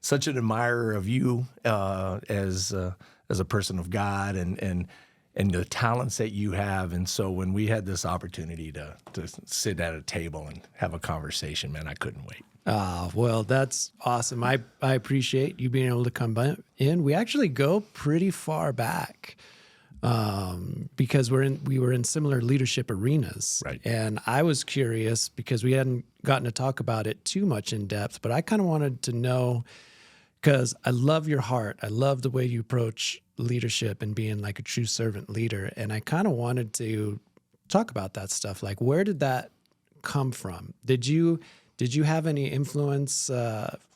such an admirer of you as a person of God and the talents that you have. And so when we had this opportunity to sit at a table and have a conversation, man, I couldn't wait. Well, that's awesome. I appreciate you being able to come in. We actually go pretty far back because we were in similar leadership arenas. Right. And I was curious because we hadn't gotten to talk about it too much in depth, but I kind of wanted to know, because I love your heart. I love the way you approach leadership and being like a true servant leader. And I kind of wanted to talk about that stuff. Like, where did that come from? Did you have any influence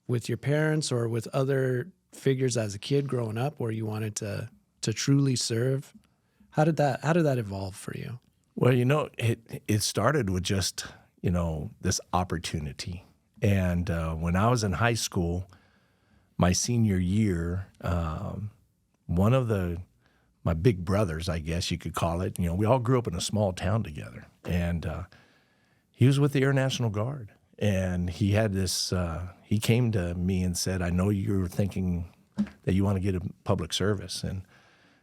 with your parents or with other figures as a kid growing up where you wanted to truly serve? How did that evolve for you? Well, it started with just, this opportunity. And when I was in high school, my senior year, one of my big brothers, I guess you could call it, we all grew up in a small town together. And he was with the Air National Guard. And he had this, he came to me and said, I know you're thinking that you want to get a public service. And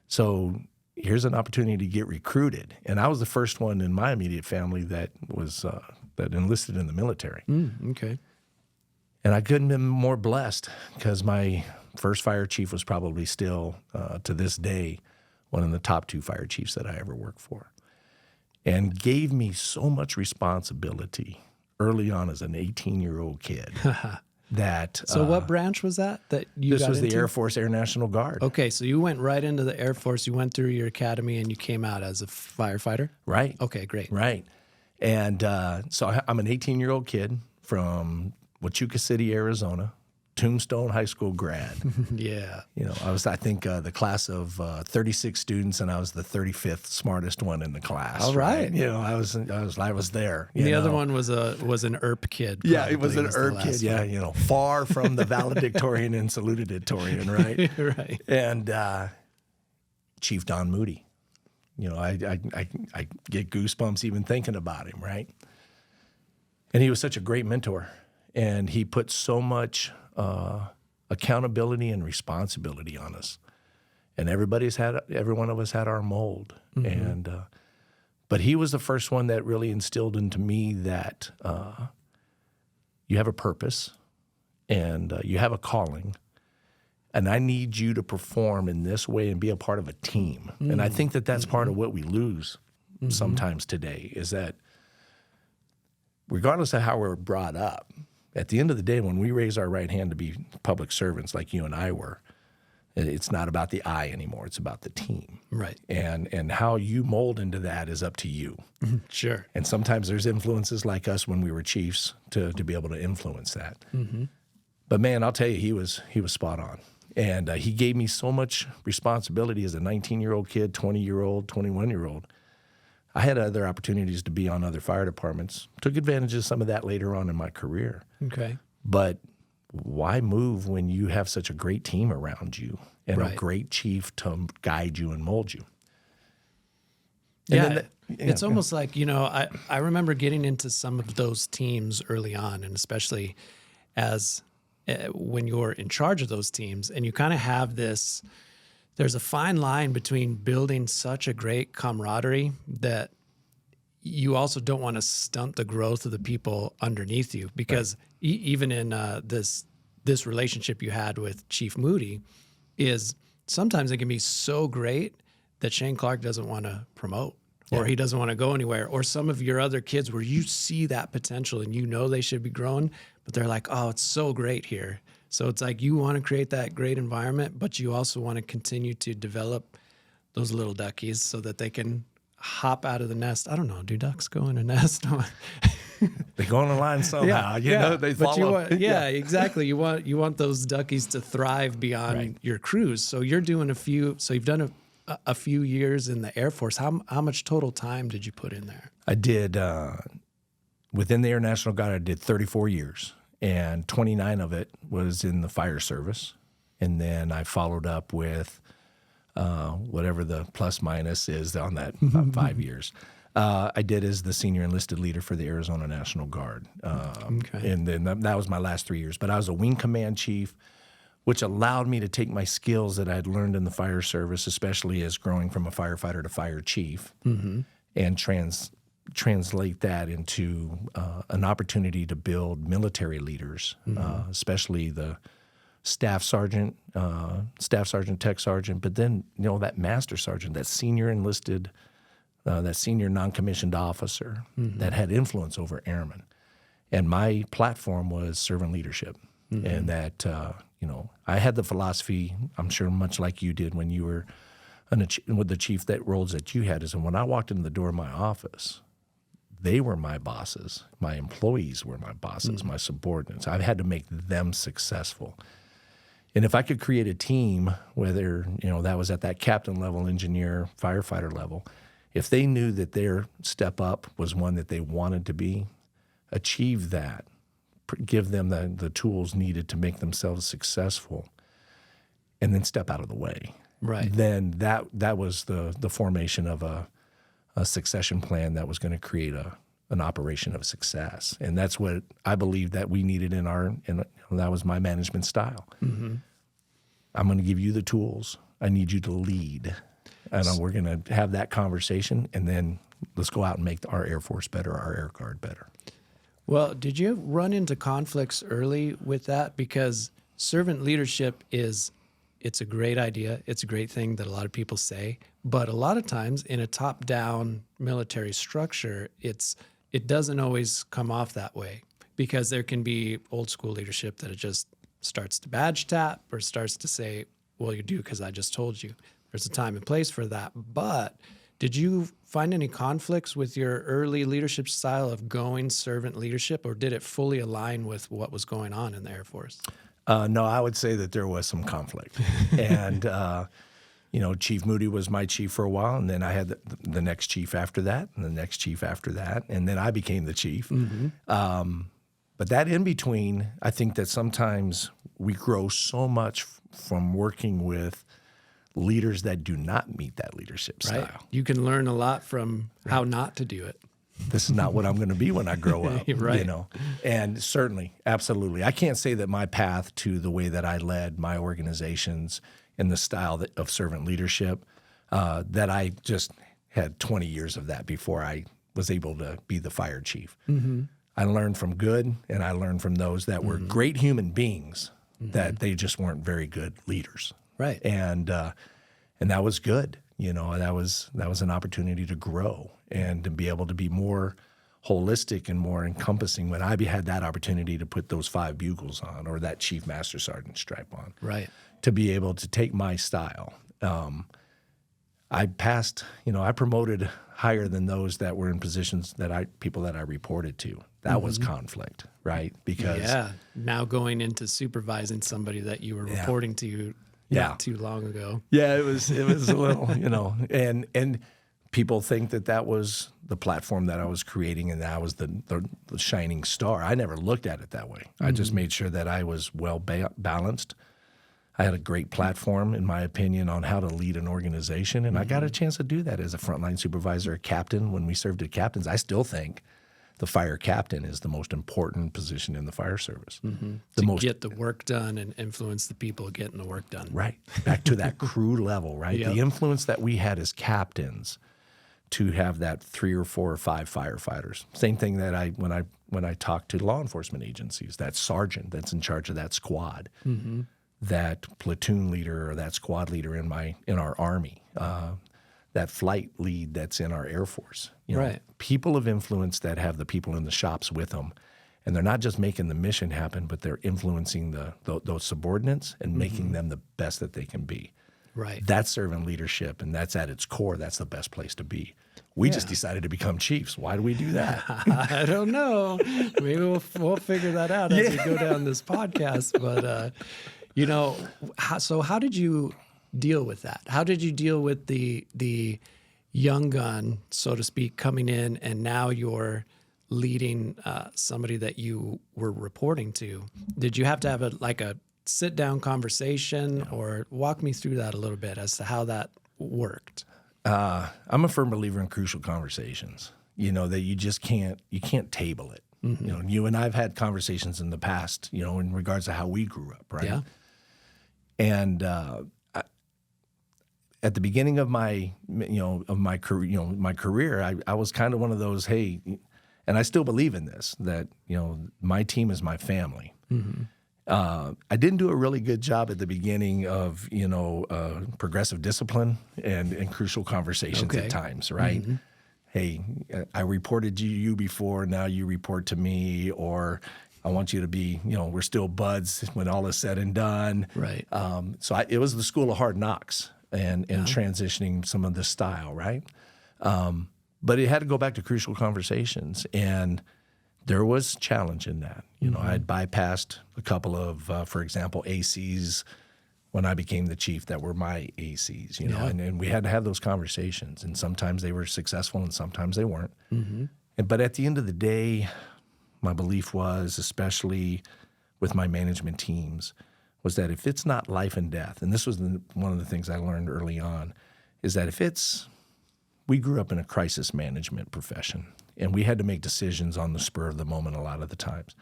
so here's an opportunity to get recruited. And I was the first one in my immediate family that was, that enlisted in the military. Okay. And I couldn't have been more blessed because my first fire chief was probably still, to this day, one of the top 2 fire chiefs that I ever worked for, and gave me so much responsibility early on as an 18-year-old kid that... So what branch was that you got into? This was the Air Force Air National Guard. Okay, so you went right into the Air Force. You went through your academy and you came out as a firefighter? Right. Okay, great. Right. And so I'm an 18-year-old kid from Huachuca City, Arizona, Tombstone High School grad. Yeah. I was, I think, the class of 36 students, and I was the 35th smartest one in the class. All right. I was there. The other one was an ERP kid. Yeah, it was an ERP kid. Yeah, far from the valedictorian and salutatorian, right? Right. And Chief Don Moody. I get goosebumps even thinking about him, right? And he was such a great mentor, and he put so much accountability and responsibility on us. And every one of us had our mold. Mm-hmm. And but he was the first one that really instilled into me that you have a purpose and you have a calling, and I need you to perform in this way and be a part of a team. Mm-hmm. And I think that that's part of what we lose sometimes today, is that regardless of how we're brought up, at the end of the day, when we raise our right hand to be public servants like you and I were, it's not about the I anymore. It's about the team. Right. And how you mold into that is up to you. Sure. And sometimes there's influences like us when we were chiefs to be able to influence that. Mm-hmm. But man, I'll tell you, he was spot on. And he gave me so much responsibility as a 19-year-old kid, 20-year-old, 21-year-old. I had other opportunities to be on other fire departments. Took advantage of some of that later on in my career. Okay. But why move when you have such a great team around you and Right. a great chief to guide you and mold you? And it's almost like, I remember getting into some of those teams early on, and especially as when you're in charge of those teams, and you kind of have this... There's a fine line between building such a great camaraderie that you also don't want to stunt the growth of the people underneath you, because right. Even in this relationship you had with Chief Moody, is sometimes it can be so great that Shane Clark doesn't want to promote, or he doesn't want to go anywhere, or some of your other kids where you see that potential and they should be growing, but they're like, oh, it's so great here. So it's like you want to create that great environment, but you also want to continue to develop those little duckies so that they can hop out of the nest. I don't know. Do ducks go in a nest? They go on a line somehow. They follow. Exactly. You want those duckies to thrive beyond your crews. So you're doing you've done a few years in the Air Force. How much total time did you put in there? I did, within the Air National Guard, I did 34 years. And 29 of it was in the fire service. And then I followed up with whatever the plus minus is on that 5 years. I did as the senior enlisted leader for the Arizona National Guard. Okay. And then that was my last 3 years. But I was a wing command chief, which allowed me to take my skills that I'd learned in the fire service, especially as growing from a firefighter to fire chief, and translate that into an opportunity to build military leaders, especially the staff sergeant, tech sergeant, but then, that master sergeant, that senior enlisted, that senior non-commissioned officer that had influence over airmen. And my platform was servant leadership. And that, I had the philosophy, I'm sure much like you did when you were with the chief, that roles that you had, is when I walked into the door of my office, they were my bosses. My employees were my bosses, my subordinates. I had to make them successful. And if I could create a team, whether, that was at that captain level, engineer, firefighter level, if they knew that their step up was one that they wanted to be, achieve that, give them the tools needed to make themselves successful, and then step out of the way. Right. Then that was the formation of a succession plan that was going to create an operation of success. And that's what I believe that we needed that was my management style. I'm going to give you the tools. I need you to lead. And we're going to have that conversation, and then let's go out and make our Air Force better, our Air Guard better. Well, did you run into conflicts early with that? Because servant leadership it's a great idea. It's a great thing that a lot of people say. But a lot of times in a top-down military structure, it doesn't always come off that way, because there can be old school leadership that it just starts to badge tap or starts to say, well, you do because I just told you. There's a time and place for that. But did you find any conflicts with your early leadership style of going servant leadership, or did it fully align with what was going on in the Air Force? No, I would say that there was some conflict. And, Chief Moody was my chief for a while, and then I had the next chief after that, and the next chief after that, and then I became the chief. But that in between, I think that sometimes we grow so much from working with leaders that do not meet that leadership style. Right. You can learn a lot from how not to do it. This is not what I'm going to be when I grow up. Right. And certainly, absolutely. I can't say that my path to the way that I led my organizations and the style of servant leadership, that I just had 20 years of that before I was able to be the fire chief. I learned from good, and I learned from those that were great human beings, that they just weren't very good leaders. Right. And that was good. That was an opportunity to grow and to be able to be more holistic and more encompassing when I had that opportunity to put those 5 bugles on, or that chief master sergeant stripe on. Right. To be able to take my style. I passed, I promoted higher than those that were in positions people that I reported to. That was conflict, right? Because now going into supervising somebody that you were reporting to not too long ago. Yeah, it was a little, and people think that was the platform that I was creating, and that I was the shining star. I never looked at it that way. I just made sure that I was well balanced. I had a great platform, in my opinion, on how to lead an organization, and I got a chance to do that as a frontline supervisor, a captain. When we served as captains, I still think the fire captain is the most important position in the fire service. Get the work done and influence the people getting the work done. Right. Back to that crew level, right? Yep. The influence that we had as captains to have that 3 or 4 or 5 firefighters. Same thing that when I talk to law enforcement agencies, that sergeant that's in charge of that squad, that platoon leader or that squad leader in our Army, that flight lead that's in our Air Force. Right. People of influence that have the people in the shops with them, and they're not just making the mission happen, but they're influencing those subordinates and making them the best that they can be. Right. That's servant leadership, and that's at its core. That's the best place to be. We just decided to become chiefs. Why do we do that? I don't know. Maybe we'll figure that out as we go down this podcast. But, so how did you deal with that? How did you deal with the young gun, so to speak, coming in, and now you're leading somebody that you were reporting to? Did you have to have a sit-down conversation, or walk me through that a little bit as to how that worked? I'm a firm believer in crucial conversations, that you just can't table it. You and I've had conversations in the past, in regards to how we grew up, right? Yeah. And at the beginning of my, my career, I was kind of one of those, hey, and I still believe in this, that, my team is my family. I didn't do a really good job at the beginning of, progressive discipline and crucial conversations Okay. at times, right? Hey, I reported to you before, now you report to me, or I want you to be, we're still buds when all is said and done. Right. So it was the school of hard knocks and transitioning some of the style, right? But it had to go back to crucial conversations, and there was challenge in that. I'd bypassed a couple of, for example, ACs when I became the chief that were my ACs, and we had to have those conversations, and sometimes they were successful and sometimes they weren't. But at the end of the day, my belief was, especially with my management teams, was that if it's not life and death, and this was one of the things I learned early on, is that we grew up in a crisis management profession, and we had to make decisions on the spur of the moment a lot of the times.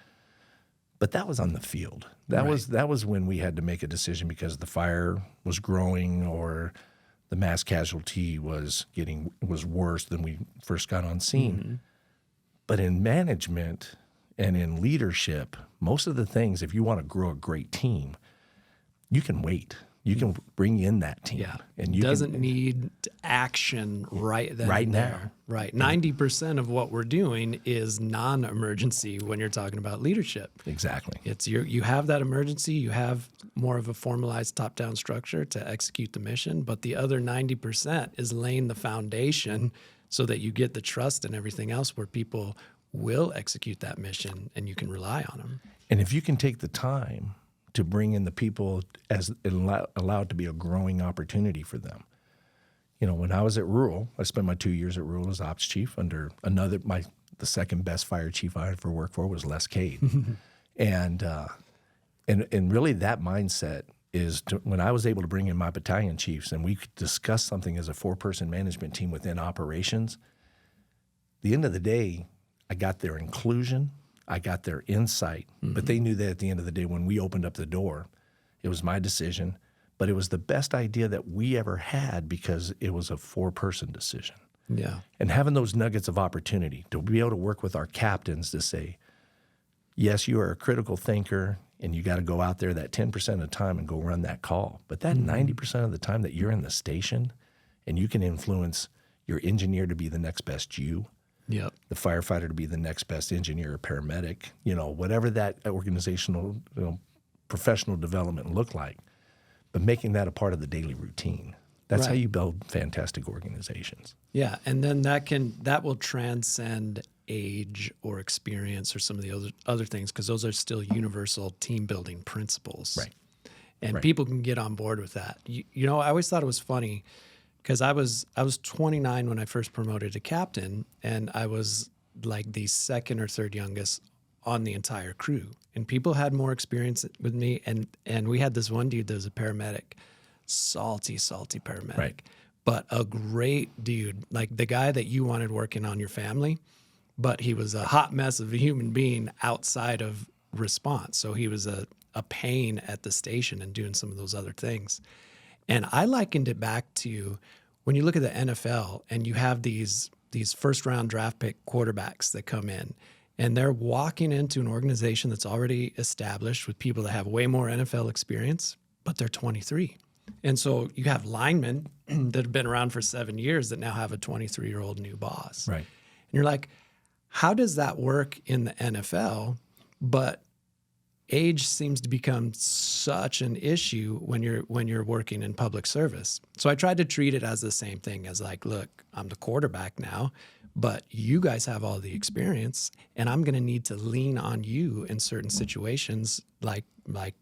But that was on the field. That was when we had to make a decision because the fire was growing or the mass casualty was worse than we first got on scene. But in management and in leadership, most of the things, if you want to grow a great team, you can wait. You can bring in that team. Yeah. And you doesn't need action right then Right and now. there. Right. 90% of what we're doing is non-emergency when you're talking about leadership. Exactly. It's you have that emergency, you have more of a formalized top-down structure to execute the mission, but the other 90% is laying the foundation so that you get the trust and everything else where people will execute that mission and you can rely on them. And if you can take the time to bring in the people as allowed to be a growing opportunity for them. When I was at Rural, I spent my 2 years at Rural as ops chief under the second best fire chief I ever worked for was Les Cade. And really that mindset is when I was able to bring in my battalion chiefs and we could discuss something as a 4-person management team within operations, the end of the day, I got their inclusion, I got their insight, but they knew that at the end of the day when we opened up the door, it was my decision, but it was the best idea that we ever had because it was a 4-person decision. Yeah. And having those nuggets of opportunity to be able to work with our captains to say, yes, you are a critical thinker and you got to go out there that 10% of the time and go run that call. But that 90% of the time that you're in the station and you can influence your engineer to be the next best you, Yep. the firefighter to be the next best engineer or paramedic, whatever that organizational, professional development looked like, but making that a part of the daily routine. That's how you build fantastic organizations. Yeah, and then that will transcend age or experience or some of the other things because those are still universal team building principles. Right. And people can get on board with that. I always thought it was funny because I was 29 when I first promoted to captain, and I was like the second or third youngest on the entire crew. And people had more experience with me, and we had this one dude that was a paramedic, salty paramedic, Right. but a great dude, like the guy that you wanted working on your family, but he was a hot mess of a human being outside of response. So he was a pain at the station and doing some of those other things. And I likened it back to when you look at the NFL and you have these first-round draft pick quarterbacks that come in, and they're walking into an organization that's already established with people that have way more NFL experience, but they're 23. And so you have linemen that have been around for 7 years that now have a 23-year-old new boss. Right. And you're like, how does that work in the NFL? But age seems to become such an issue when you're working in public service. So I tried to treat it as the same thing as like, look, I'm the quarterback now, but you guys have all the experience, and I'm going to need to lean on you in certain situations, like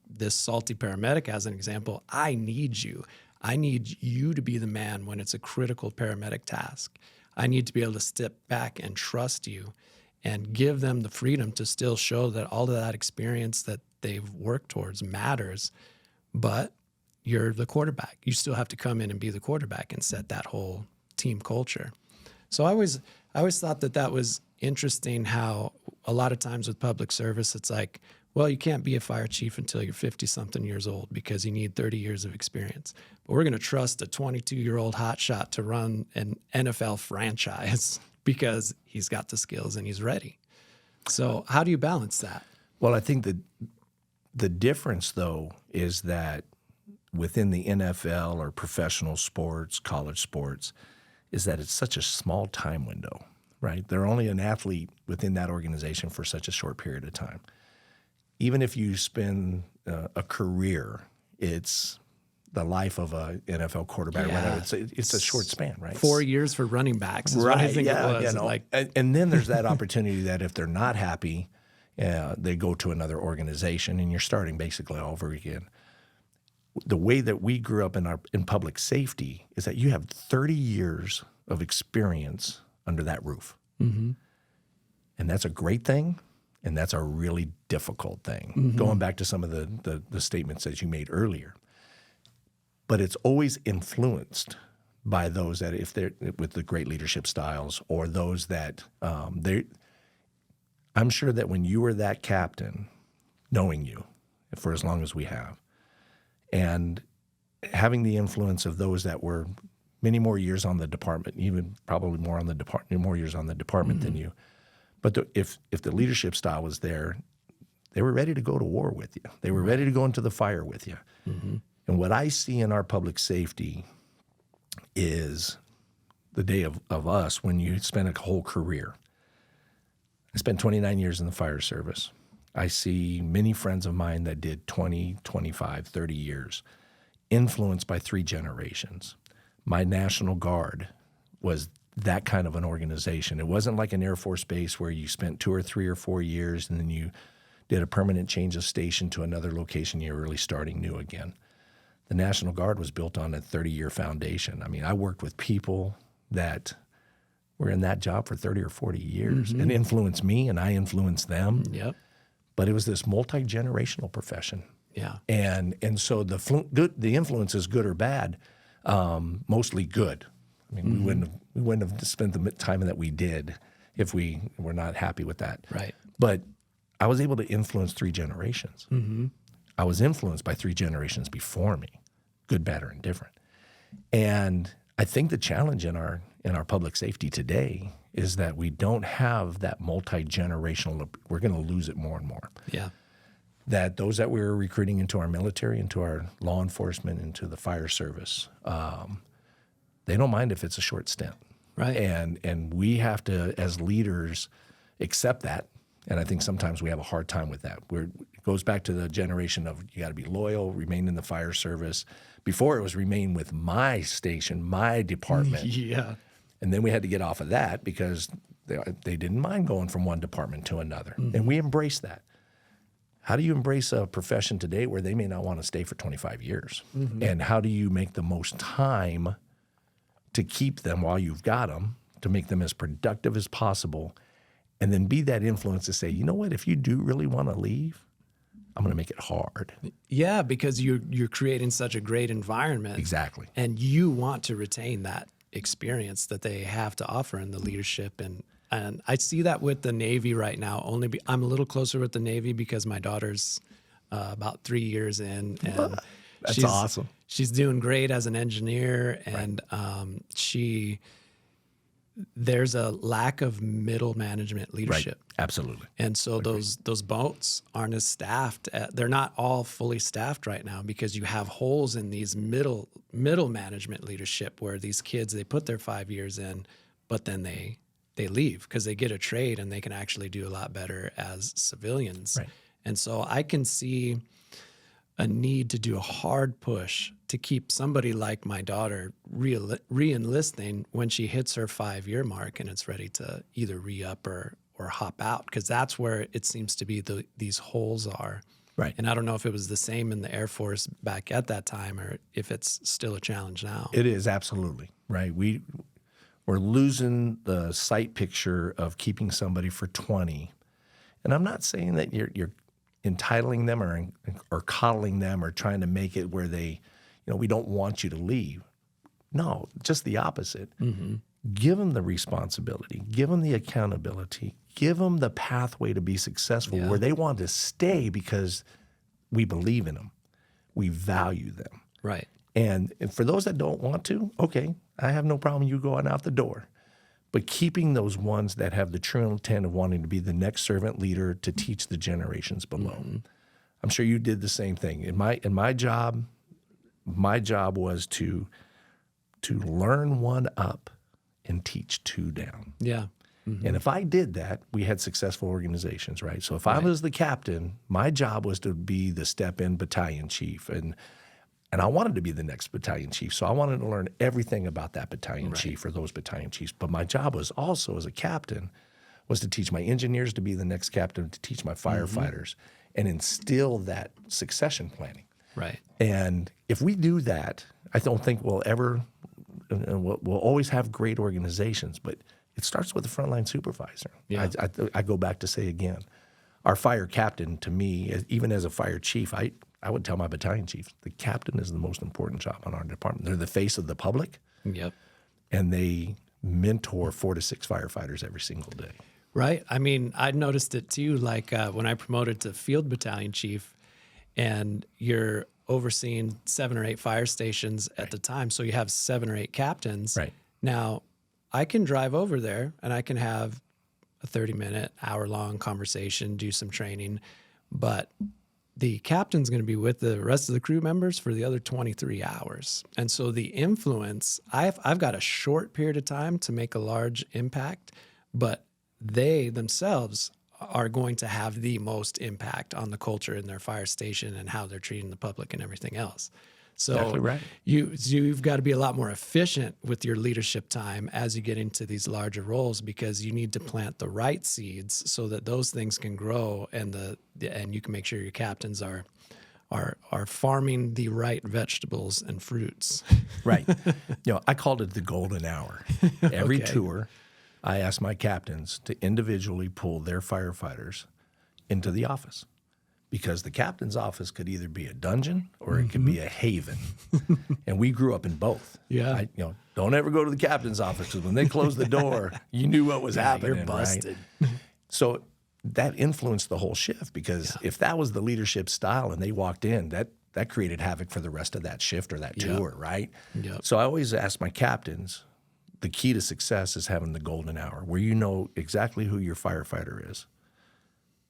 this salty paramedic as an example. I need you. I need you to be the man when it's a critical paramedic task. I need to be able to step back and trust you and give them the freedom to still show that all of that experience that they've worked towards matters, but you're the quarterback. You still have to come in and be the quarterback and set that whole team culture. So I always thought that was interesting how a lot of times with public service, it's like, well, you can't be a fire chief until you're 50-something years old because you need 30 years of experience. But we're going to trust a 22-year-old hotshot to run an NFL franchise because he's got the skills and he's ready. So how do you balance that? Well, I think that the difference, though, is that within the NFL or professional sports, college sports, is that it's such a small time window, right? They're only an athlete within that organization for such a short period of time. Even if you spend a career, it's the life of a NFL quarterback. Yeah. Or whatever. It's a short span, right? 4 years for running backs is right, what I think yeah, it was. You know, Like, and then there's that opportunity that if they're not happy, they go to another organization, and you're starting basically all over again. The way that we grew up in public safety is that you have 30 years of experience under that roof. Mm-hmm. And that's a great thing, and that's a really difficult thing. Mm-hmm. Going back to some of the statements that you made earlier. But it's always influenced by those that, if they're with the great leadership styles, or those that I'm sure that when you were that captain, knowing you for as long as we have, and having the influence of those that were many more years on the department, even probably more years on the department mm-hmm. than you. But if the leadership style was there, they were ready to go to war with you. They were ready to go into the fire with you. Mm-hmm. And what I see in our public safety is the day of us when you spend a whole career. I spent 29 years in the fire service. I see many friends of mine that did 20, 25, 30 years, influenced by 3 generations. My National Guard was that kind of an organization. It wasn't like an Air Force base where you spent 2 or 3 or 4 years and then you did a permanent change of station to another location. You're really starting new again. The National Guard was built on a 30-year foundation. I mean, I worked with people that were in that job for 30 or 40 years mm-hmm. and influenced me, and I influenced them. Yep. But it was this multi-generational profession. Yeah. And so the influence is good or bad, mostly good. I mean, mm-hmm. we wouldn't have spent the time that we did if we were not happy with that. Right. But I was able to influence 3 generations. Mm-hmm. I was influenced by 3 generations before me, good, bad, or indifferent. And I think the challenge in our public safety today is that we don't have that multi-generational. We're going to lose it more and more. Yeah. That those that we're recruiting into our military, into our law enforcement, into the fire service, they don't mind if it's a short stint. Right. And we have to, as leaders, accept that. And I think sometimes we have a hard time with that. It goes back to the generation of you got to be loyal, remain in the fire service. Before it was remain with my station, my department. Yeah. And then we had to get off of that because they didn't mind going from one department to another. Mm-hmm. And we embraced that. How do you embrace a profession today where they may not want to stay for 25 years? Mm-hmm. And how do you make the most time to keep them while you've got them, to make them as productive as possible, and then be that influence to say, you know what, if you do really want to leave, I'm going to make it hard. Yeah, because you're creating such a great environment. Exactly. And you want to retain that experience that they have to offer in the leadership. And I see that with the Navy right now. I'm a little closer with the Navy because my daughter's about 3 years in. And that's awesome. She's doing great as an engineer. And there's a lack of middle management leadership. Right. Absolutely. And so those boats aren't as staffed. They're not all fully staffed right now because you have holes in these middle management leadership where these kids, they put their 5 years in, but then they leave because they get a trade and they can actually do a lot better as civilians. Right. And so I can see a need to do a hard push to keep somebody like my daughter re-enlisting when she hits her 5-year mark and it's ready to either re-up or hop out, because that's where it seems to be these holes are. Right. And I don't know if it was the same in the Air Force back at that time or if it's still a challenge now. It is, absolutely. Right. We're losing the sight picture of keeping somebody for 20. And I'm not saying that you're entitling them or coddling them or trying to make it where they, we don't want you to leave. No, just the opposite. Give them the responsibility, give them the accountability, give them the pathway to be successful where they want to stay because we believe in them. We value them. Right. And for those that don't want to, okay, I have no problem you going out the door. But keeping those ones that have the true intent of wanting to be the next servant leader to teach the generations below. I'm sure you did the same thing. In my job was to learn one up and teach two down. Yeah. And if I did that, we had successful organizations, right? So if I was the captain, my job was to be the step-in battalion chief. And I wanted to be the next battalion chief. So I wanted to learn everything about that battalion chief or those battalion chiefs. But my job was also, as a captain, was to teach my engineers to be the next captain, to teach my firefighters, and instill that succession planning. Right. And if we do that, I don't think we'll always have great organizations, but it starts with the frontline supervisor. Yeah. I go back to say again, our fire captain, to me, even as a fire chief, I would tell my battalion chief, the captain is the most important job in our department. They're the face of the public, Yep. and they mentor 4 to 6 firefighters every single day. Right. I mean, I noticed it too, like when I promoted to field battalion chief, and you're overseeing 7 or 8 fire stations at the time. So you have 7 or 8 captains. Right. Now, I can drive over there and I can have a 30-minute, hour-long conversation, do some training, but the captain's going to be with the rest of the crew members for the other 23 hours. And so the influence, I've got a short period of time to make a large impact, but they themselves are going to have the most impact on the culture in their fire station and how they're treating the public and everything else. So Exactly right. you've got to be a lot more efficient with your leadership time as you get into these larger roles, because you need to plant the right seeds so that those things can grow, and you can make sure your captains are farming the right vegetables and fruits. Right. I called it the golden hour. Every tour, I asked my captains to individually pull their firefighters into the office, because the captain's office could either be a dungeon or it could be a haven. And we grew up in both. Yeah. Don't ever go to the captain's office, because when they closed the door, you knew what was happening. You're busted. Right? So that influenced the whole shift, because if that was the leadership style and they walked in, that created havoc for the rest of that shift or that tour, right? Yep. So I always ask my captains, the key to success is having the golden hour, where you know exactly who your firefighter is,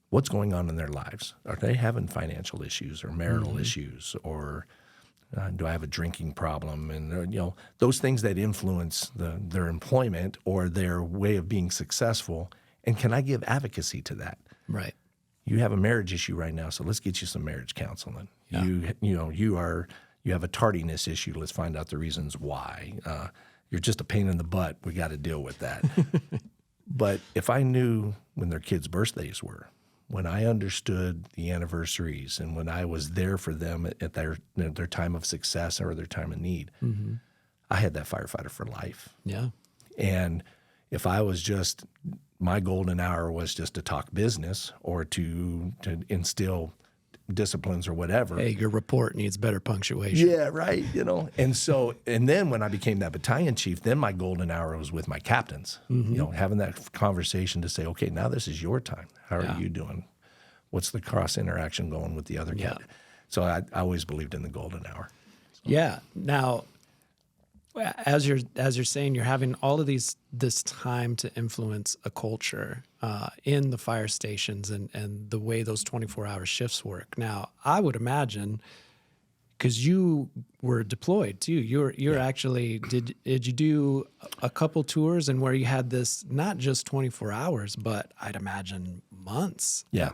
what's going on in their lives. Are they having financial issues or marital issues, or do I have a drinking problem? And those things that influence their employment or their way of being successful. And can I give advocacy to that? Right. You have a marriage issue right now, so let's get you some marriage counseling. Yeah. You have a tardiness issue. Let's find out the reasons why. You're just a pain in the butt. We got to deal with that. But if I knew when their kids' birthdays were, when I understood the anniversaries, and when I was there for them at their time of success or their time of need, I had that firefighter for life. Yeah. And if I was just, my golden hour was just to talk business or to instill disciplines or whatever. Hey, your report needs better punctuation. Yeah, right. And then when I became that battalion chief, then my golden hour was with my captains, having that conversation to say, okay, now this is your time. How are you doing? What's the cross interaction going with the other captain? So I always believed in the golden hour. Yeah. Now, as you're saying, you're having all of this time to influence a culture in the fire stations and the way those 24-hour shifts work. Now, I would imagine, because you were deployed too, you're actually did you do a couple tours and where you had this not just 24 hours, but I'd imagine months. Yeah.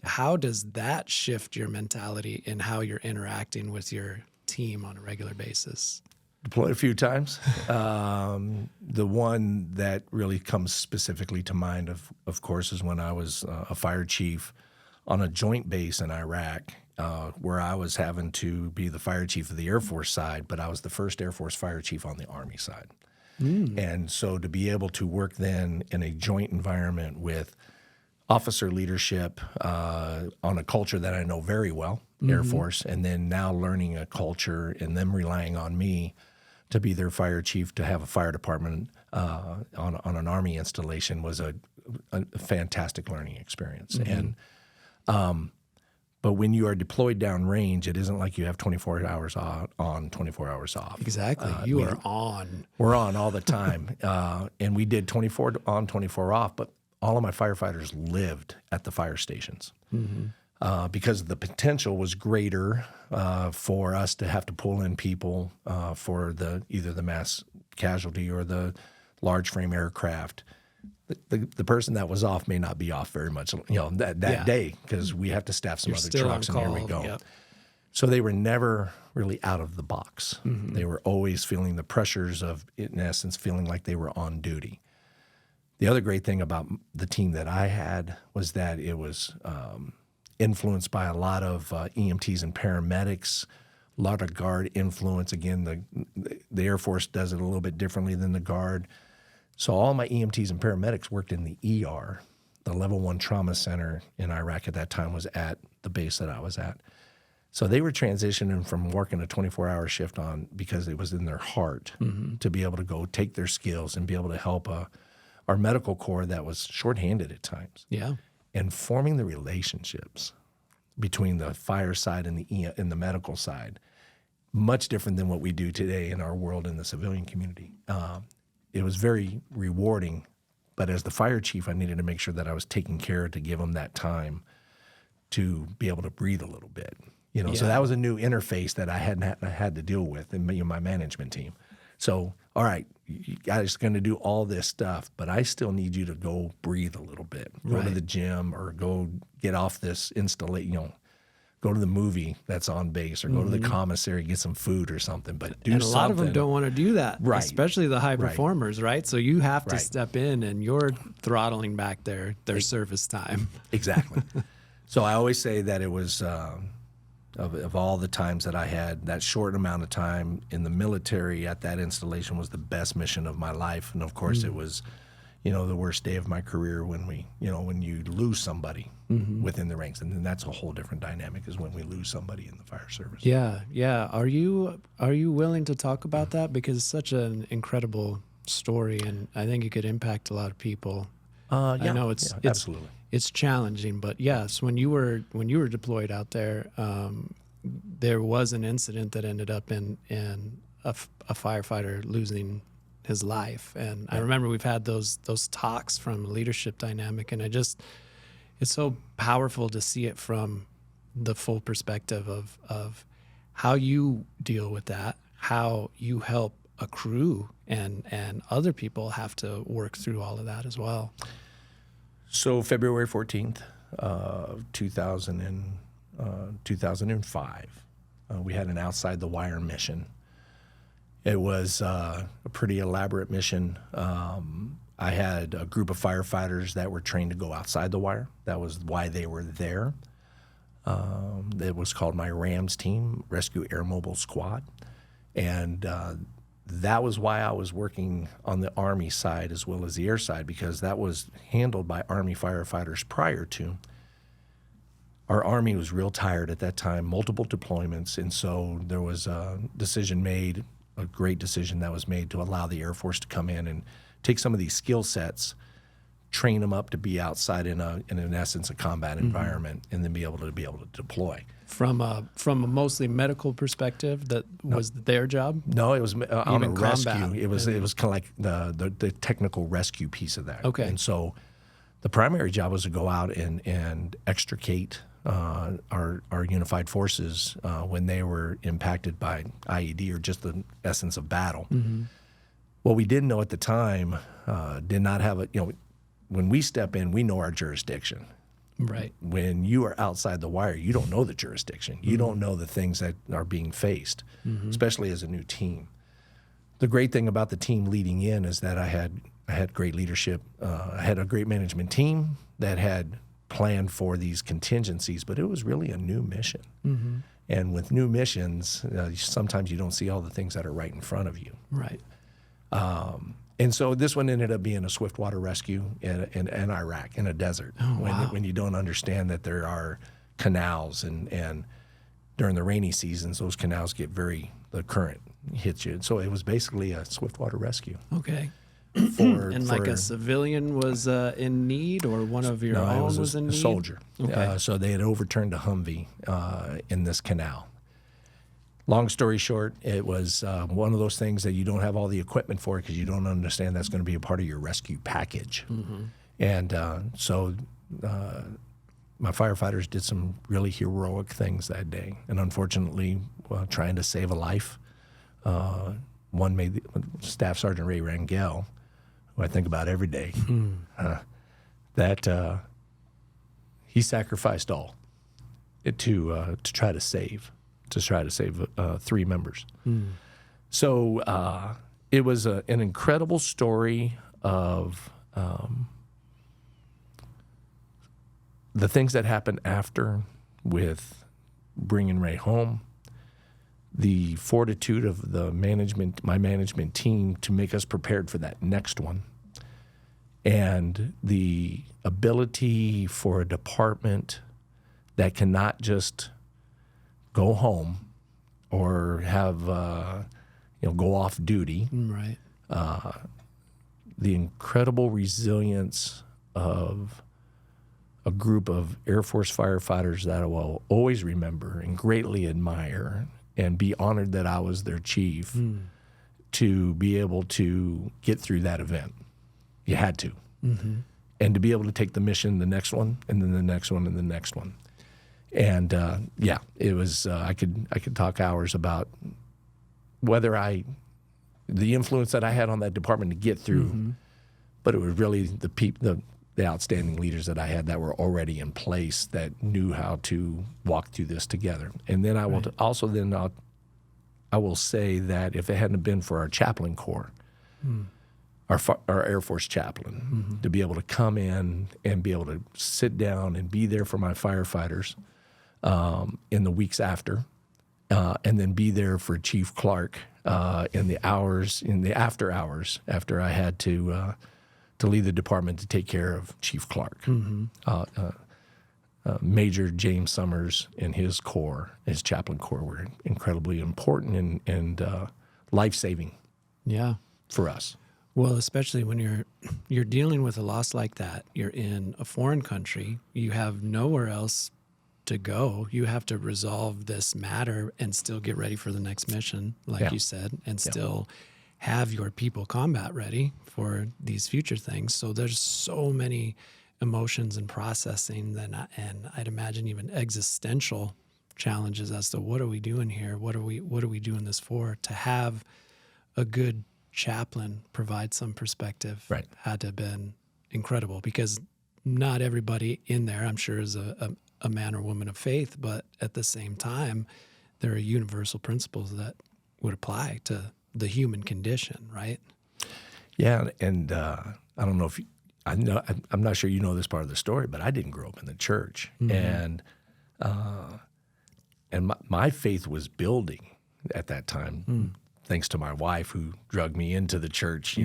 How does that shift your mentality in how you're interacting with your team on a regular basis? Deployed a few times. The one that really comes specifically to mind, of course, is when I was a fire chief on a joint base in Iraq, where I was having to be the fire chief of the Air Force side, but I was the first Air Force fire chief on the Army side. And so to be able to work then in a joint environment with officer leadership on a culture that I know very well, Air Force, and then now learning a culture and them relying on me to be their fire chief, to have a fire department on an Army installation was a fantastic learning experience. And but when you are deployed downrange, it isn't like you have 24 hours on, 24 hours off. Exactly. You are on. We're on all the time. And we did 24 on, 24 off, but all of my firefighters lived at the fire stations because the potential was greater for us to have to pull in people for either the mass casualty or the large frame aircraft. The person that was off may not be off very much, that day, because we have to staff some other trucks, and here we go. Yep. So they were never really out of the box. They were always feeling the pressures of, in essence, feeling like they were on duty. The other great thing about the team that I had was that it was influenced by a lot of EMTs and paramedics, a lot of Guard influence. Again, the Air Force does it a little bit differently than the Guard. So all my EMTs and paramedics worked in the ER. The Level 1 Trauma Center in Iraq at that time was at the base that I was at. So they were transitioning from working a 24-hour shift on because it was in their heart to be able to go take their skills and be able to help our medical corps that was shorthanded at times. Yeah. And forming the relationships between the fire side and the medical side, much different than what we do today in our world in the civilian community. It was very rewarding, but as the fire chief, I needed to make sure that I was taking care to give them that time to be able to breathe a little bit. So that was a new interface that I hadn't had to deal with in my management team. So, all right, you guys are going to do all this stuff, but I still need you to go breathe a little bit. Go to the gym or go get off this installation, go to the movie that's on base or go to the commissary, get some food or something, but do something. And a lot of them don't want to do that, Right. especially the high performers, right? So you have to Right. step in and you're throttling back their service time. Exactly. So I always say that it was, of all the times that I had, that short amount of time in the military at that installation was the best mission of my life. And of course it was, the worst day of my career when when you lose somebody within the ranks. And then that's a whole different dynamic is when we lose somebody in the fire service. Yeah, yeah. Are you willing to talk about that? Because it's such an incredible story, and I think it could impact a lot of people. I know it's absolutely. It's challenging, but yes, when you were deployed out there, there was an incident that ended up in a firefighter losing his life, and I remember we've had those talks from leadership dynamic, and it's so powerful to see it from the full perspective of how you deal with that, how you help a crew and other people have to work through all of that as well. So February 14th, 2005, we had an outside the wire mission. It was a pretty elaborate mission. I had a group of firefighters that were trained to go outside the wire. That was why they were there. It was called my RAMS team, Rescue Air Mobile Squad. And that was why I was working on the Army side as well as the air side, because that was handled by Army firefighters prior to. Our Army was real tired at that time, multiple deployments, and so there was a decision made, a great decision that was made to allow the Air Force to come in and take some of these skill sets, train them up to be outside in essence, a combat environment, and then be able to deploy. From a mostly medical perspective, that was their job? No, it was on a rescue. combat. It was kind of like the technical rescue piece of that. Okay. And so the primary job was to go out and extricate our unified forces when they were impacted by IED or just the essence of battle. What we didn't know at the time did not have when we step in, we know our jurisdiction. Right. When you are outside the wire, you don't know the jurisdiction. You don't know the things that are being faced, especially as a new team. The great thing about the team leading in is that I had great leadership. I had a great management team that had planned for these contingencies, but it was really a new mission. And with new missions, sometimes you don't see all the things that are right in front of you. Right. And so this one ended up being a swiftwater rescue in Iraq, in a desert. When you don't understand that there are canals, and during the rainy seasons, those canals get the current hits you. So it was basically a swiftwater rescue. Okay. For, And like a civilian was in need, or one of your own was in a need? soldier. Okay. So they had overturned a Humvee in this canal. Long story short, it was one of those things that you don't have all the equipment for because you don't understand that's going to be a part of your rescue package. And so my firefighters did some really heroic things that day. And unfortunately, trying to save a life, one made Staff Sergeant Ray Rangel, who I think about every day, that he sacrificed all to try to save 3 members. So it was an incredible story of the things that happened after with bringing Ray home, the fortitude of my management team to make us prepared for that next one, and the ability for a department that cannot just go home or have go off duty. Right. The incredible resilience of a group of Air Force firefighters that I will always remember and greatly admire, and be honored that I was their chief to be able to get through that event. You had to. And to be able to take the mission, the next one, and then the next one, and the next one. And it was. I could talk hours about the influence that I had on that department to get through, but it was really the outstanding leaders that I had that were already in place that knew how to walk through this together. And then I will say that if it hadn't been for our chaplain corps, our Air Force chaplain, to be able to come in and be able to sit down and be there for my firefighters in the weeks after, and then be there for Chief Clark in the after hours after I had to leave the department to take care of Chief Clark. Major James Summers and his chaplain corps were incredibly important and life-saving. Yeah. For us. Well, especially when you're dealing with a loss like that, you're in a foreign country, you have nowhere else to go. You have to resolve this matter and still get ready for the next mission, like you said, and still have your people combat ready for these future things. So there's so many emotions and processing, and I'd imagine even existential challenges as to what are we doing here? What are we doing this for? To have a good chaplain provide some perspective had to have been incredible, because not everybody in there, I'm sure, is a man or woman of faith, but at the same time, there are universal principles that would apply to the human condition, right? Yeah, and I don't know if I'm not sure you know this part of the story, but I didn't grow up in the church, and my faith was building at that time. Thanks to my wife, who drugged me into the church,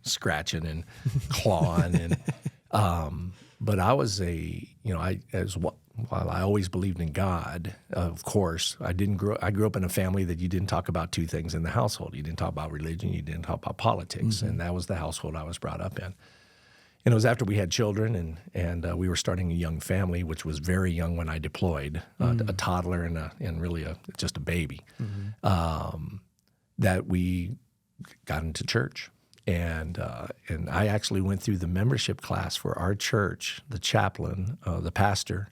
scratching and clawing, and but I was while I always believed in God, of course, I grew up in a family that you didn't talk about two things in the household. You didn't talk about religion, you didn't talk about politics, and that was the household I was brought up in. And it was after we had children and we were starting a young family, which was very young when I deployed, a toddler and really just a baby. That we got into church, and I actually went through the membership class for our church. The chaplain, the pastor,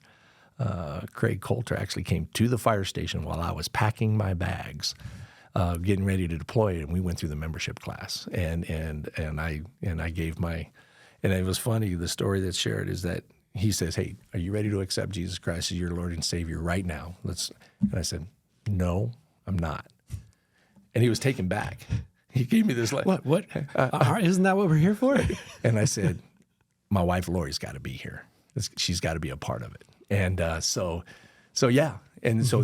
Craig Coulter, actually came to the fire station while I was packing my bags, getting ready to deploy, and we went through the membership class. And I gave my, and it was funny. The story that's shared is that he says, "Hey, are you ready to accept Jesus Christ as your Lord and Savior right now?" And I said, "No, I'm not." And he was taken back. He gave me this like, What? Isn't that what we're here for? And I said, my wife Lori's got to be here. She's got to be a part of it. And so yeah. And so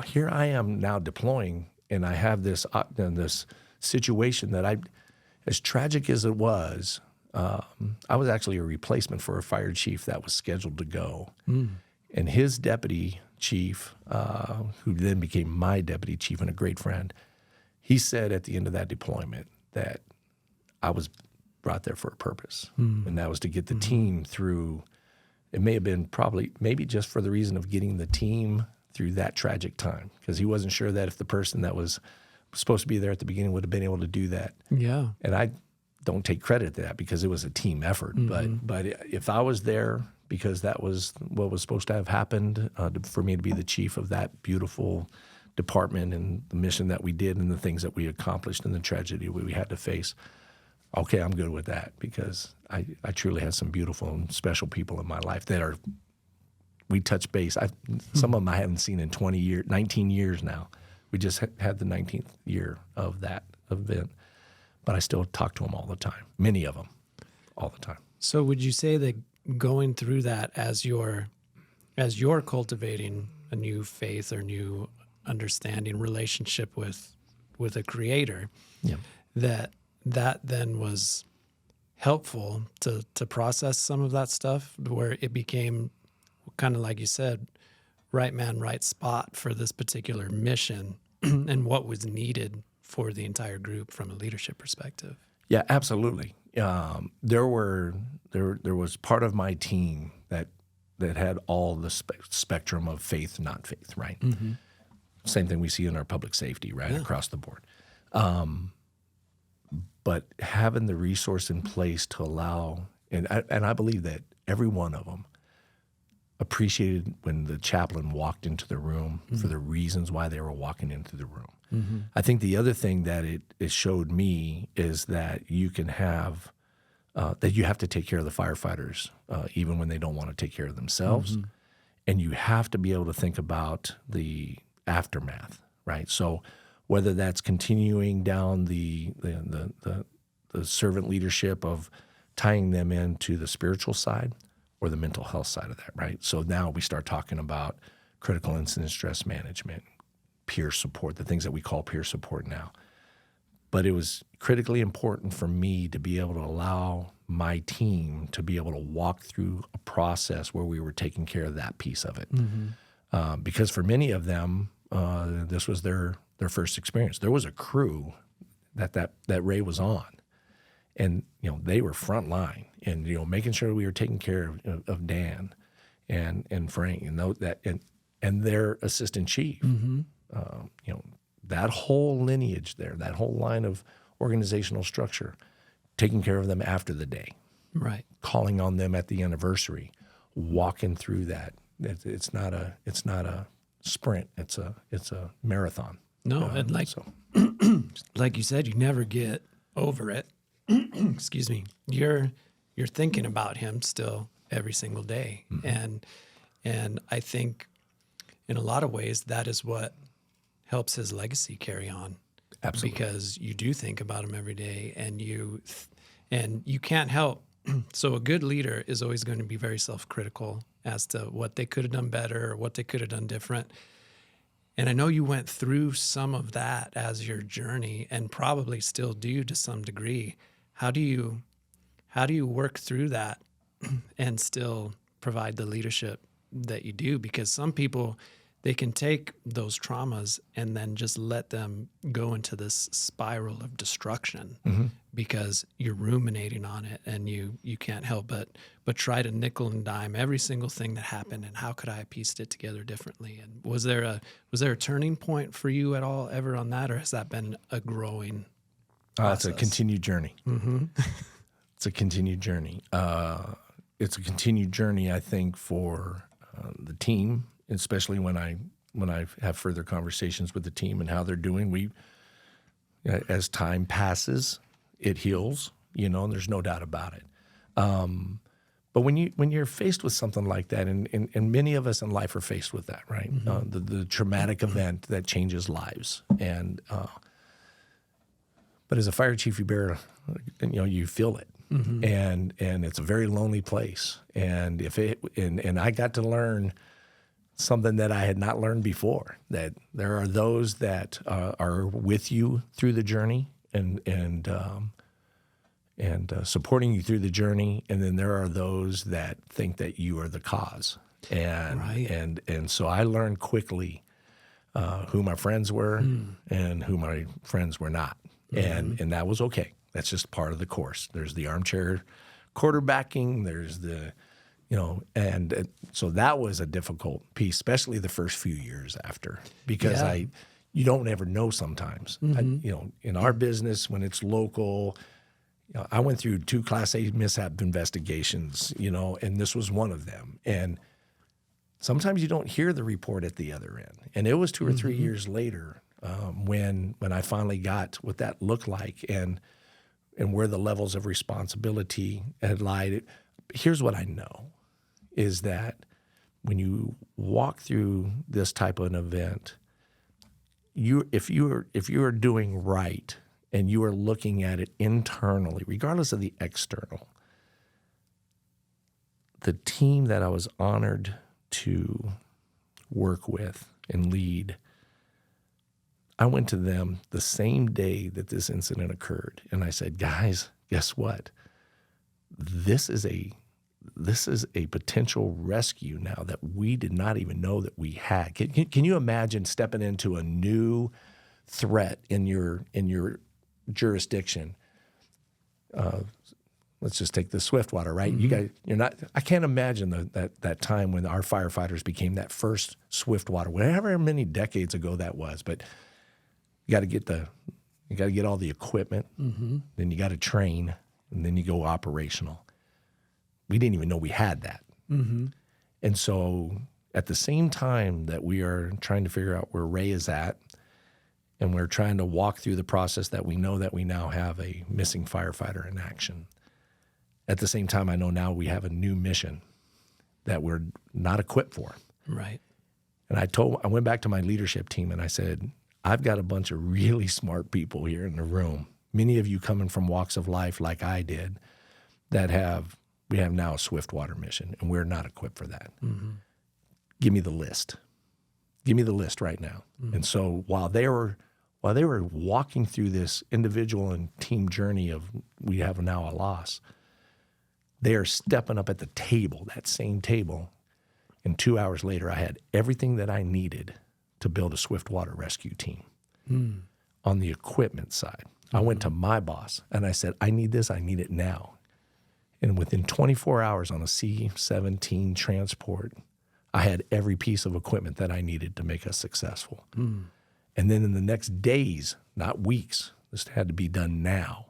here I am now deploying, and I have this situation that as tragic as it was, I was actually a replacement for a fire chief that was scheduled to go, and his deputy chief, who then became my deputy chief and a great friend. he said at the end of that deployment that I was brought there for a purpose, and that was to get the team through. It may have been maybe just for the reason of getting the team through that tragic time, because he wasn't sure that if the person that was supposed to be there at the beginning would have been able to do that. Yeah. And I don't take credit to that because it was a team effort. But if I was there because that was what was supposed to have happened, for me to be the chief of that beautiful department and the mission that we did and the things that we accomplished and the tragedy we had to face, okay, I'm good with that, because I truly had some beautiful and special people in my life that we touch base. Some of them I haven't seen in 19 years now. We just had the 19th year of that event, but I still talk to them all the time, many of them, all the time. So would you say that going through that as you're cultivating a new faith or new understanding relationship with a creator, that then was helpful to process some of that stuff, where it became kind of like you said, right man, right spot for this particular mission and what was needed for the entire group from a leadership perspective? Yeah, absolutely. There was part of my team that had all the spectrum of faith, not faith, right? Mm-hmm. Same thing we see in our public safety, right, across the board. But having the resource in place to allow, and I believe that every one of them appreciated when the chaplain walked into the room for the reasons why they were walking into the room. Mm-hmm. I think the other thing that it showed me is that you can have, that you have to take care of the firefighters even when they don't want to take care of themselves. Mm-hmm. And you have to be able to think about the aftermath, right? So whether that's continuing down the servant leadership of tying them into the spiritual side or the mental health side of that, right? So now we start talking about critical incident stress management, peer support, the things that we call peer support now. But it was critically important for me to be able to allow my team to be able to walk through a process where we were taking care of that piece of it. Mm-hmm. Because for many of them, this was their first experience. There was a crew that Ray was on, and they were front line, and making sure we were taking care of Dan and Frank and their assistant chief. Mm-hmm. That whole lineage there, that whole line of organizational structure, taking care of them after the day, right? Calling on them at the anniversary, walking through that. It's not a sprint. It's a marathon. No, and like you said, you never get over it. Excuse me. You're thinking about him still every single day, mm-hmm. and I think in a lot of ways that is what helps his legacy carry on. Absolutely, because you do think about him every day, and you can't help. So a good leader is always going to be very self-critical as to what they could have done better or what they could have done different. And I know you went through some of that as your journey, and probably still do to some degree. How do you work through that and still provide the leadership that you do? Because some people, they can take those traumas and then just let them go into this spiral of destruction, mm-hmm. because you're ruminating on it, and you can't help but try to nickel and dime every single thing that happened, and how could I have pieced it together differently? And was there a turning point for you at all ever on that, or has that been a growing process? It's a continued journey. Mm-hmm. It's a continued journey. It's a continued journey, I think, for the team, especially when I have further conversations with the team and how they're doing. As time passes, it heals, and there's no doubt about it. But when you're faced with something like that, and many of us in life are faced with that, right? Mm-hmm. The traumatic event that changes lives, and but as a fire chief, you feel it. Mm-hmm. And it's a very lonely place. And and I got to learn something that I had not learned before, that there are those that are with you through the journey and supporting you through the journey, and then there are those that think that you are the cause. And right. and so I learned quickly who my friends were and who my friends were not. And that was okay. That's just part of the course. There's the armchair quarterbacking. There's the, and so that was a difficult piece, especially the first few years after, because you don't ever know sometimes. In our business, when it's local, I went through 2 Class A mishap investigations, and this was one of them. And sometimes you don't hear the report at the other end. And it was 2 or 3 years later when I finally got what that looked like and where the levels of responsibility had lied. Here's what I know is that when you walk through this type of an event, if you are doing right and you are looking at it internally, regardless of the external, the team that I was honored to work with and lead, I went to them the same day that this incident occurred, and I said, guys, guess what? This is a potential rescue now that we did not even know that we had. Can you imagine stepping into a new threat in your jurisdiction? Let's just take the Swiftwater, right? You guys, I can't imagine that time when our firefighters became that first Swiftwater, whatever many decades ago that was. But you got to get all the equipment, then you got to train, and then you go operational. We didn't even know we had that. And so at the same time that we are trying to figure out where Ray is at, and we're trying to walk through the process that we know that we now have a missing firefighter in action, at the same time, I know now we have a new mission that we're not equipped for. Right. And I went back to my leadership team and I said, I've got a bunch of really smart people here in the room, many of you coming from walks of life like I did, we have now a Swiftwater mission, and we're not equipped for that. Give me the list. Give me the list right now. And so while they were walking through this individual and team journey of we have now a loss, they are stepping up at the table, that same table. And 2 hours later, I had everything that I needed to build a Swiftwater rescue team. On the equipment side, I went to my boss and I said, I need this, I need it now. And within 24 hours on a C-17 transport, I had every piece of equipment that I needed to make us successful. And then in the next days, not weeks, this had to be done now,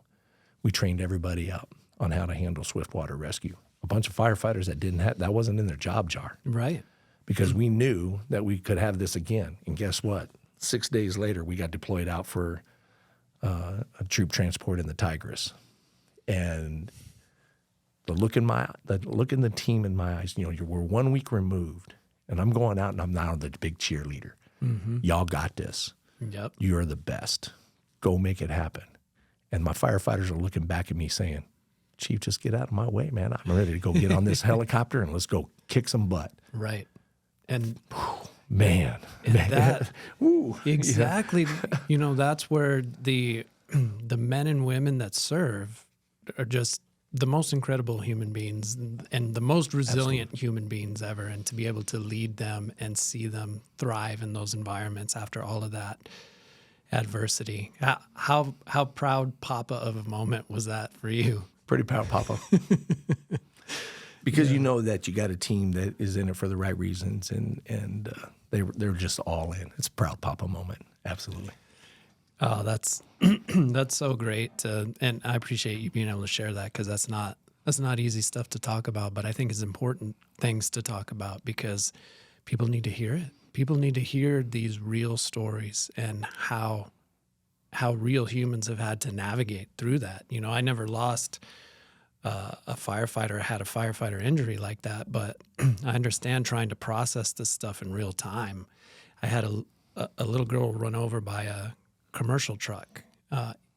we trained everybody up on how to handle Swiftwater rescue. A bunch of firefighters that wasn't in their job jar. Right. Because we knew that we could have this again. And guess what? 6 days later, we got deployed out for a troop transport in the Tigris. And the look in the team in my eyes, we're 1 week removed, and I'm going out and I'm now the big cheerleader. Y'all got this. Yep. You're the best. Go make it happen. And my firefighters are looking back at me saying, Chief, just get out of my way, man. I'm ready to go get on this helicopter and let's go kick some butt. Right. And man, that exactly, that's where the men and women that serve are just the most incredible human beings and the most resilient human beings ever. And to be able to lead them and see them thrive in those environments after all of that adversity. How proud Papa of a moment was that for you? Pretty proud Papa. Because you know that you got a team that is in it for the right reasons, and they're just all in. It's a proud Papa moment, absolutely. Oh, that's that's so great, and I appreciate you being able to share that, because that's not easy stuff to talk about, but I think it's important things to talk about because people need to hear it. People need to hear these real stories and how real humans have had to navigate through that. I never lost a firefighter, had a firefighter injury like that, but I understand trying to process this stuff in real time. I had a little girl run over by a commercial truck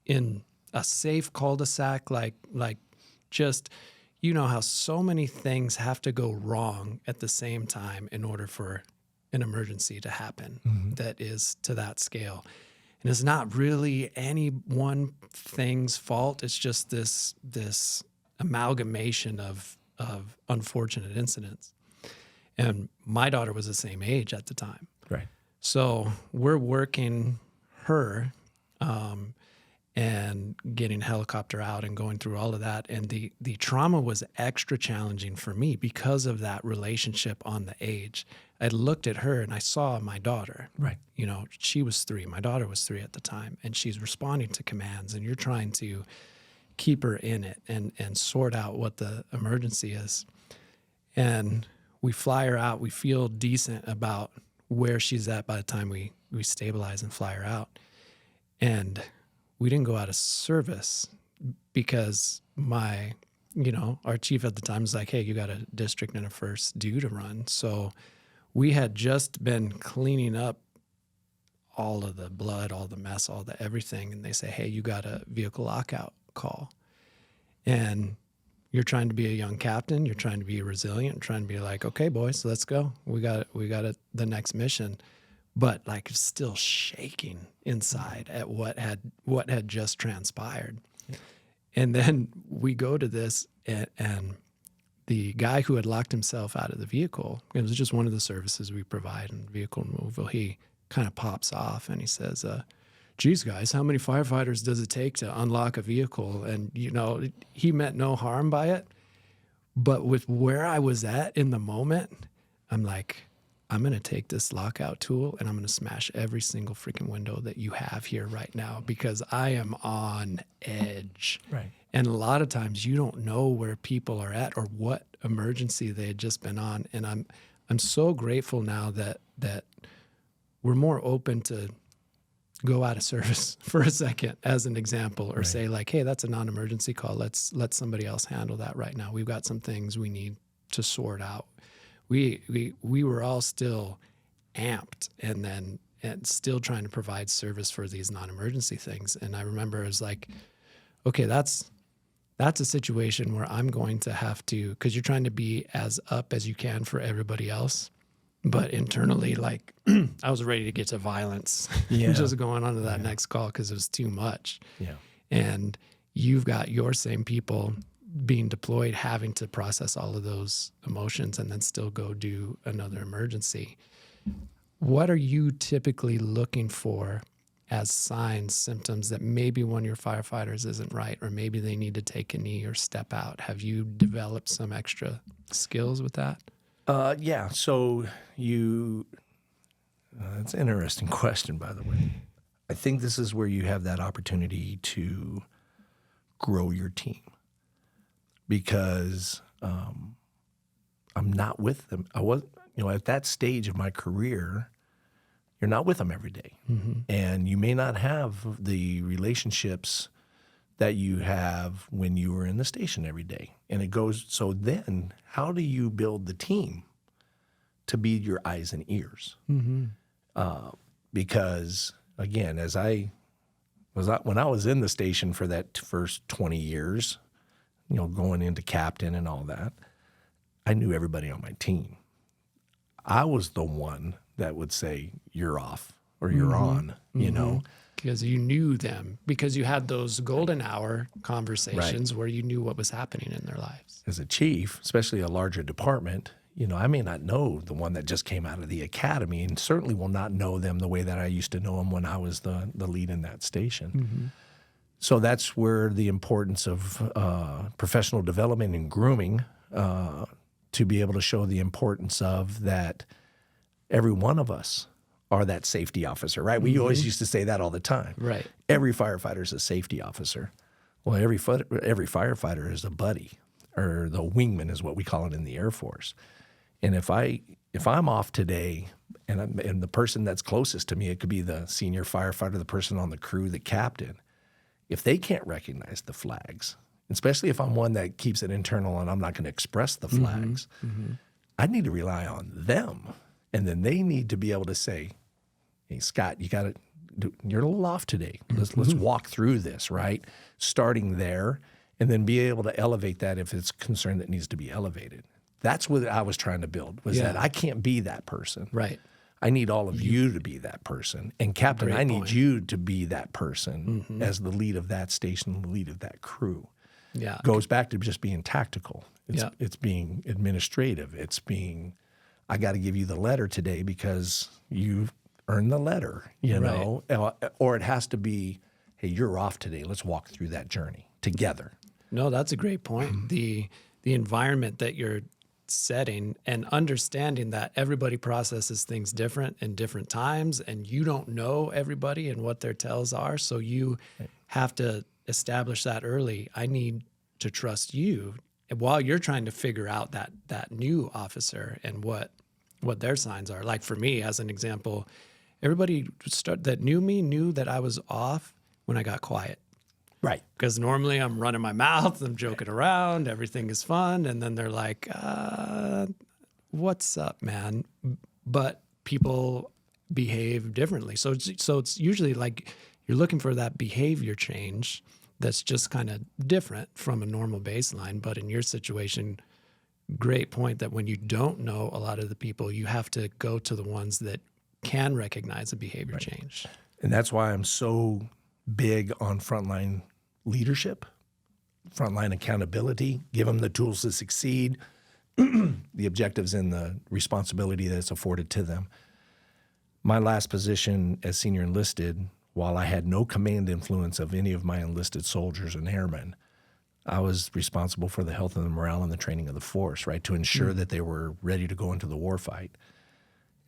in a safe cul-de-sac, like just, how so many things have to go wrong at the same time in order for an emergency to happen that is to that scale. And it's not really any one thing's fault. It's just this amalgamation of unfortunate incidents. And my daughter was the same age at the time. Right. So we're working her and getting a helicopter out and going through all of that. And the trauma was extra challenging for me because of that relationship on the age. I looked at her and I saw my daughter. Right. You know, she was 3. My daughter was 3 at the time. And she's responding to commands. And you're trying to keep her in it and sort out what the emergency is. And we fly her out. We feel decent about where she's at by the time we stabilize and fly her out. And we didn't go out of service because our chief at the time was like, hey, you got a district and a first due to run. So we had just been cleaning up all of the blood, all the mess, all the everything. And they say, hey, you got a vehicle lockout call. And you're trying to be a young captain. You're trying to be resilient, trying to be like, okay, boys, let's go. We got the next mission. But like still shaking inside at what had just transpired. Yeah. And then we go to this and the guy who had locked himself out of the vehicle, it was just one of the services we provide in vehicle removal, he kind of pops off and he says, geez, guys, how many firefighters does it take to unlock a vehicle? And, he meant no harm by it. But with where I was at in the moment, I'm like, I'm going to take this lockout tool and I'm going to smash every single freaking window that you have here right now because I am on edge. Right. And a lot of times you don't know where people are at or what emergency they had just been on. And I'm so grateful now that we're more open to go out of service for a second as an example, or say like, hey, that's a non-emergency call. Let's let somebody else handle that right now. We've got some things we need to sort out. We were all still amped and still trying to provide service for these non-emergency things. And I remember it was like, okay, that's a situation where I'm going to have to, because you're trying to be as up as you can for everybody else. But internally, like I was ready to get to violence, just going on to that next call because it was too much. Yeah. And you've got your same people being deployed, having to process all of those emotions and then still go do another emergency. What are you typically looking for as signs, symptoms that maybe one of your firefighters isn't right, or maybe they need to take a knee or step out? Have you developed some extra skills with that? Yeah. So that's an interesting question, by the way. I think this is where you have that opportunity to grow your team because I'm not with them. I was, at that stage of my career, you're not with them every day. Mm-hmm. And you may not have the relationships that you have when you were in the station every day. And it goes, so then how do you build the team to be your eyes and ears? Mm-hmm. Because again, when I was in the station for that first 20 years, going into captain and all that, I knew everybody on my team. I was the one that would say, you're off or you're on, Because you knew them, because you had those golden hour conversations where you knew what was happening in their lives. As a chief, especially a larger department, I may not know the one that just came out of the academy and certainly will not know them the way that I used to know them when I was the lead in that station. Mm-hmm. So that's where the importance of professional development and grooming to be able to show the importance of that every one of us are that safety officer, right? We always used to say that all the time. Right. Every firefighter is a safety officer. Well, every firefighter is a buddy, or the wingman is what we call it in the Air Force. And if I'm off today, and the person that's closest to me, it could be the senior firefighter, the person on the crew, the captain. If they can't recognize the flags, especially if I'm one that keeps it internal and I'm not going to express the flags, I need to rely on them. And then they need to be able to say, hey, Scott, you're a little off today. Let's walk through this, right? Starting there, and then be able to elevate that if it's concern that needs to be elevated. That's what I was trying to build, was that I can't be that person. Right. I need all of you to be that person. And Captain, I need you to be that person as the lead of that station, the lead of that crew. Yeah. Goes back to just being tactical. It's being administrative. It's being, I got to give you the letter today because you earn the letter, know, or it has to be, hey, you're off today. Let's walk through that journey together. No, that's a great point. The environment that you're setting and understanding that everybody processes things different in different times, and you don't know everybody and what their tells are. So you have to establish that early. I need to trust you while you're trying to figure out that new officer and what their signs are. Like for me, as an example, everybody that knew me knew that I was off when I got quiet. Right. Because normally I'm running my mouth, I'm joking around, everything is fun. And then they're like, what's up, man? But people behave differently. So it's usually like you're looking for that behavior change that's just kind of different from a normal baseline. But in your situation, great point that when you don't know a lot of the people, you have to go to the ones that can recognize a behavior change. And that's why I'm so big on frontline leadership, frontline accountability, give them the tools to succeed, the objectives and the responsibility that's afforded to them. My last position as senior enlisted, while I had no command influence of any of my enlisted soldiers and airmen, I was responsible for the health and the morale and the training of the force, right, to ensure that they were ready to go into the war fight.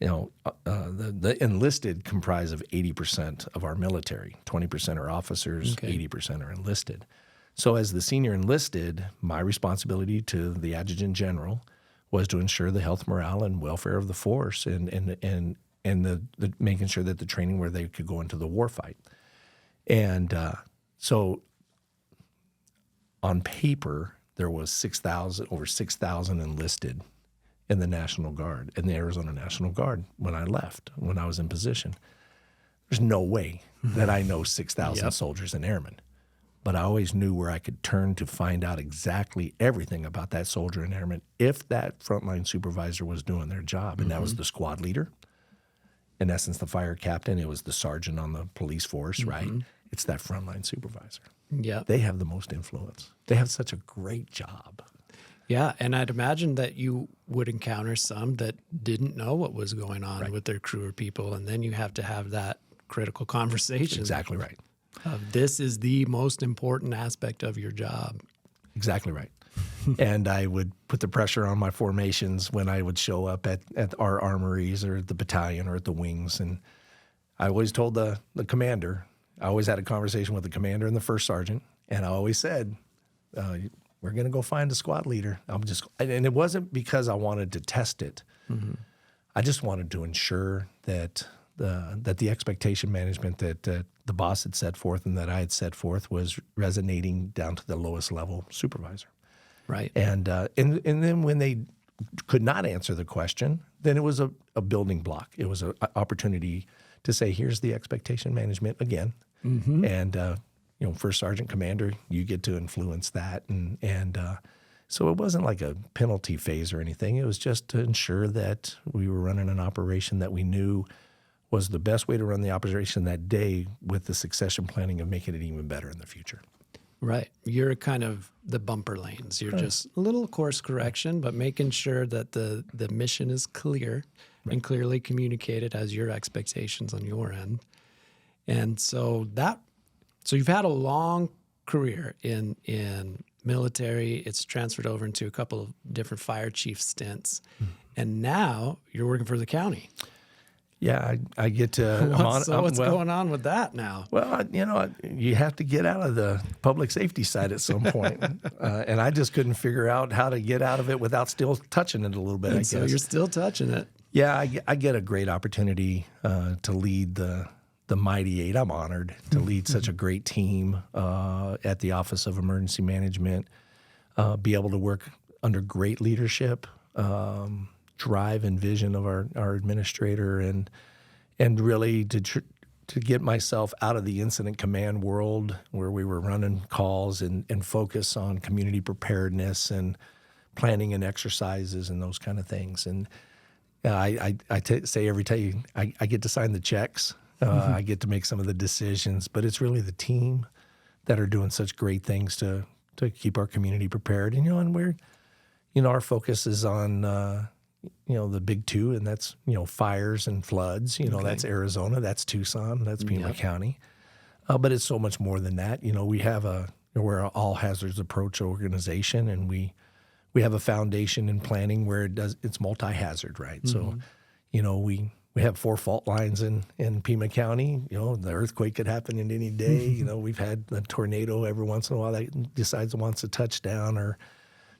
The enlisted comprise of 80% of our military. 20% are officers, 80% are enlisted. So as the senior enlisted, my responsibility to the adjutant general was to ensure the health, morale, and welfare of the force and the making sure that the training where they could go into the war fight. And so on paper, there was over 6,000 enlisted in the National Guard, in the Arizona National Guard when I left, when I was in position. There's no way that I know 6,000 soldiers and airmen, but I always knew where I could turn to find out exactly everything about that soldier and airman if that frontline supervisor was doing their job, and that was the squad leader. In essence, the fire captain, it was the sergeant on the police force, right? It's that frontline supervisor. Yeah. They have the most influence. They have such a great job. Yeah, and I'd imagine that you would encounter some that didn't know what was going on with their crew or people, and then you have to have that critical conversation. Exactly right. This is the most important aspect of your job. Exactly right. And I would put the pressure on my formations when I would show up at our armories or the battalion or at the wings. And I always told the commander, I always had a conversation with the commander and the first sergeant, and I always said, we're going to go find a squad leader. And it wasn't because I wanted to test it. I just wanted to ensure that the expectation management that the boss had set forth and that I had set forth was resonating down to the lowest level supervisor. Right. And then when they could not answer the question, then it was a building block. It was an opportunity to say, here's the expectation management again. And first sergeant commander, you get to influence that. And so it wasn't like a penalty phase or anything. It was just to ensure that we were running an operation that we knew was the best way to run the operation that day, with the succession planning of making it even better in the future. Right. You're kind of the bumper lanes. You're just a little course correction, but making sure that the mission is clear and clearly communicated as your expectations on your end. And so you've had a long career in military. It's transferred over into a couple of different fire chief stints. And now you're working for the county. Yeah, I get to. What's going on with that now? Well, you have to get out of the public safety side at some point, and I just couldn't figure out how to get out of it without still touching it a little bit. I guess. So you're still touching it. Yeah, I get a great opportunity to lead the Mighty Eight. I'm honored to lead such a great team at the Office of Emergency Management. Be able to work under great leadership. Drive and vision of our administrator, and really to get myself out of the incident command world where we were running calls and focus on community preparedness and planning and exercises and those kind of things. And I say every time I get to sign the checks, I get to make some of the decisions, but it's really the team that are doing such great things to keep our community prepared. And we're, our focus is on the big two, and that's, fires and floods. Okay. That's Arizona, that's Tucson, that's Pima Yep. County. But it's so much more than that. We're an all hazards approach organization, and we have a foundation in planning where it's multi-hazard, right? So, we have 4 fault lines in Pima County. The earthquake could happen in any day. We've had a tornado every once in a while that decides it wants to touch down.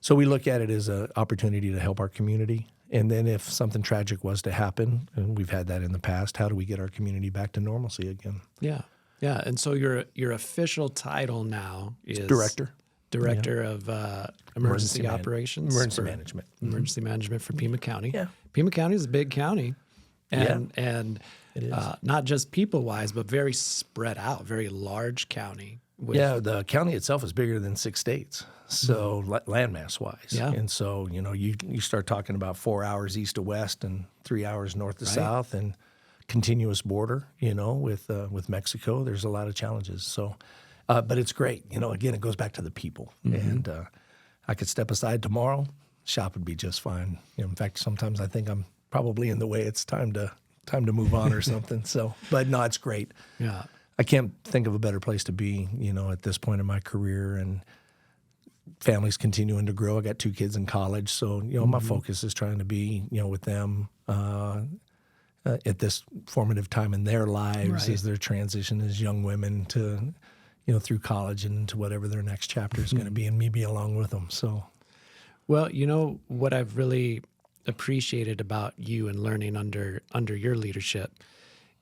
So we look at it as an opportunity to help our community. And then if something tragic was to happen, and we've had that in the past, how do we get our community back to normalcy again? Yeah. Yeah. And so your official title now is Director of emergency operations. Emergency management. Emergency management for Pima County. Yeah. Pima County is a big county. And It is. not just people-wise, but very spread out, very large county. Yeah, the county itself is bigger than 6 states, so landmass-wise. Yeah. And so, you start talking about 4 hours east to west and 3 hours north to south, and continuous border, with Mexico. There's a lot of challenges. So, but it's great. Again, it goes back to the people. And I could step aside tomorrow, shop would be just fine. In fact, sometimes I think I'm probably in the way. It's time to move on or something. So, but no, it's great. Yeah. I can't think of a better place to be, at this point in my career, and family's continuing to grow. I got 2 kids in college, so my focus is trying to be, with them at this formative time in their lives as their transition as young women to, through college and into whatever their next chapter is going to be, and me be along with them. So, Well, what I've really appreciated about you and learning under your leadership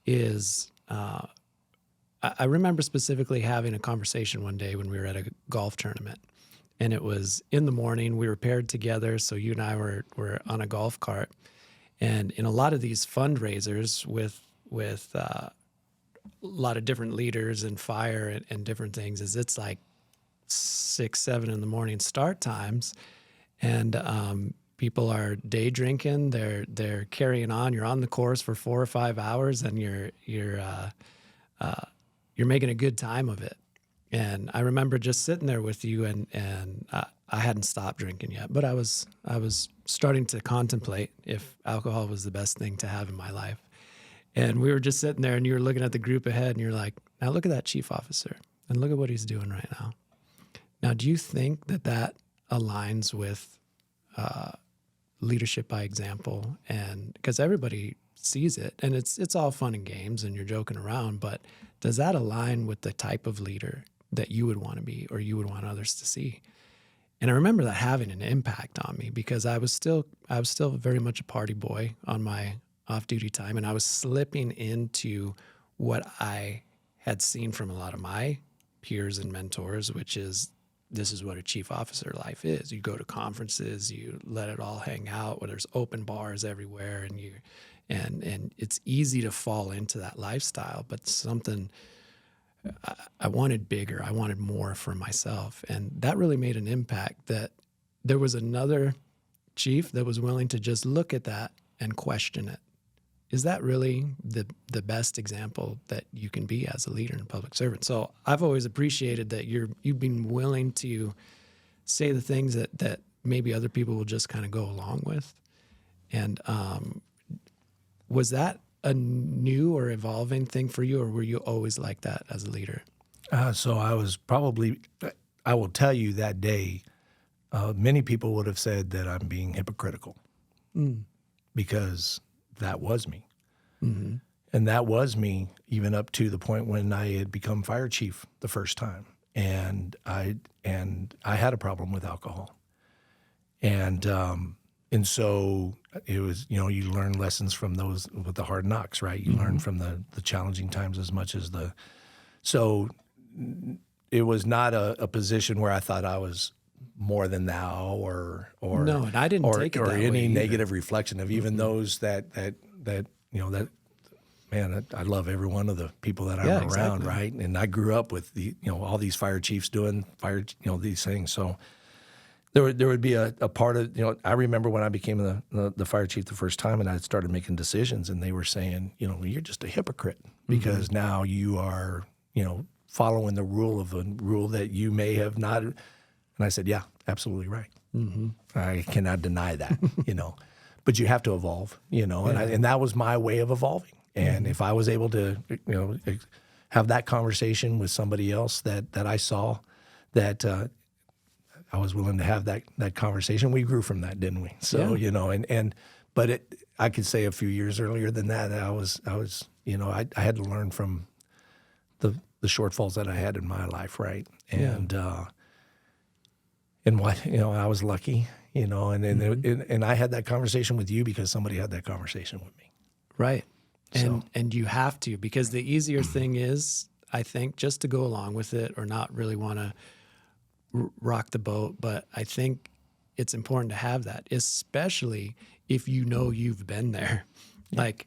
is I remember specifically having a conversation one day when we were at a golf tournament, and it was in the morning. We were paired together, so you and I were on a golf cart, and in a lot of these fundraisers with a lot of different leaders and fire and different things, is it's like 6, 7 in the morning start times, and people are day drinking. They're carrying on. You're on the course for 4 or 5 hours, and you're making a good time of it. And I remember just sitting there with you, and I hadn't stopped drinking yet, but I was starting to contemplate if alcohol was the best thing to have in my life. And we were just sitting there, and you were looking at the group ahead, and you're like, now look at that chief officer, and look at what he's doing right now. Now, do you think that aligns with leadership by example? And because everybody sees it, and it's all fun and games, and you're joking around, but does that align with the type of leader that you would want to be, or you would want others to see? And I remember that having an impact on me, because I was still very much a party boy on my off-duty time, and I was slipping into what I had seen from a lot of my peers and mentors, which is, this is what a chief officer life is. You go to conferences, you let it all hang out, where there's open bars everywhere, and it's easy to fall into that lifestyle. But something I wanted bigger, I wanted more for myself, and that really made an impact. That there was another chief that was willing to just look at that and question it. Is that really the best example that you can be as a leader and public servant? So I've always appreciated that you've been willing to say the things that maybe other people will just kind of go along with. And was that a new or evolving thing for you, or were you always like that as a leader? So I was probably, I will tell you that day, many people would have said that I'm being hypocritical because that was me. Mm-hmm. And that was me even up to the point when I had become fire chief the first time. And I had a problem with alcohol. And so it was, you learn lessons from those with the hard knocks, right? You learn from the challenging times as much as so it was not a position where I thought I was more than thou or no, and I didn't take it or that any way negative either. reflection of even those that man, I love every one of the people that I'm around, exactly. right? And I grew up with all these fire chiefs doing these things. So there would be a part of, I remember when I became the fire chief the first time, and I started making decisions, and they were saying, you're just a hypocrite because now you are, following the rule that you may have not. And I said, yeah, absolutely right. Mm-hmm. I cannot deny that, but you have to evolve, and that was my way of evolving. And if I was able to, have that conversation with somebody else that I saw, that I was willing to have that conversation. We grew from that, didn't we? So, but I could say a few years earlier than that, I was, I had to learn from the shortfalls that I had in my life. Right. And what, I was lucky, and I had that conversation with you because somebody had that conversation with me. Right. And you have to, because the easier thing is, I think, just to go along with it or not really want to rock the boat. But I think it's important to have that, especially if you've been there. Yeah. Like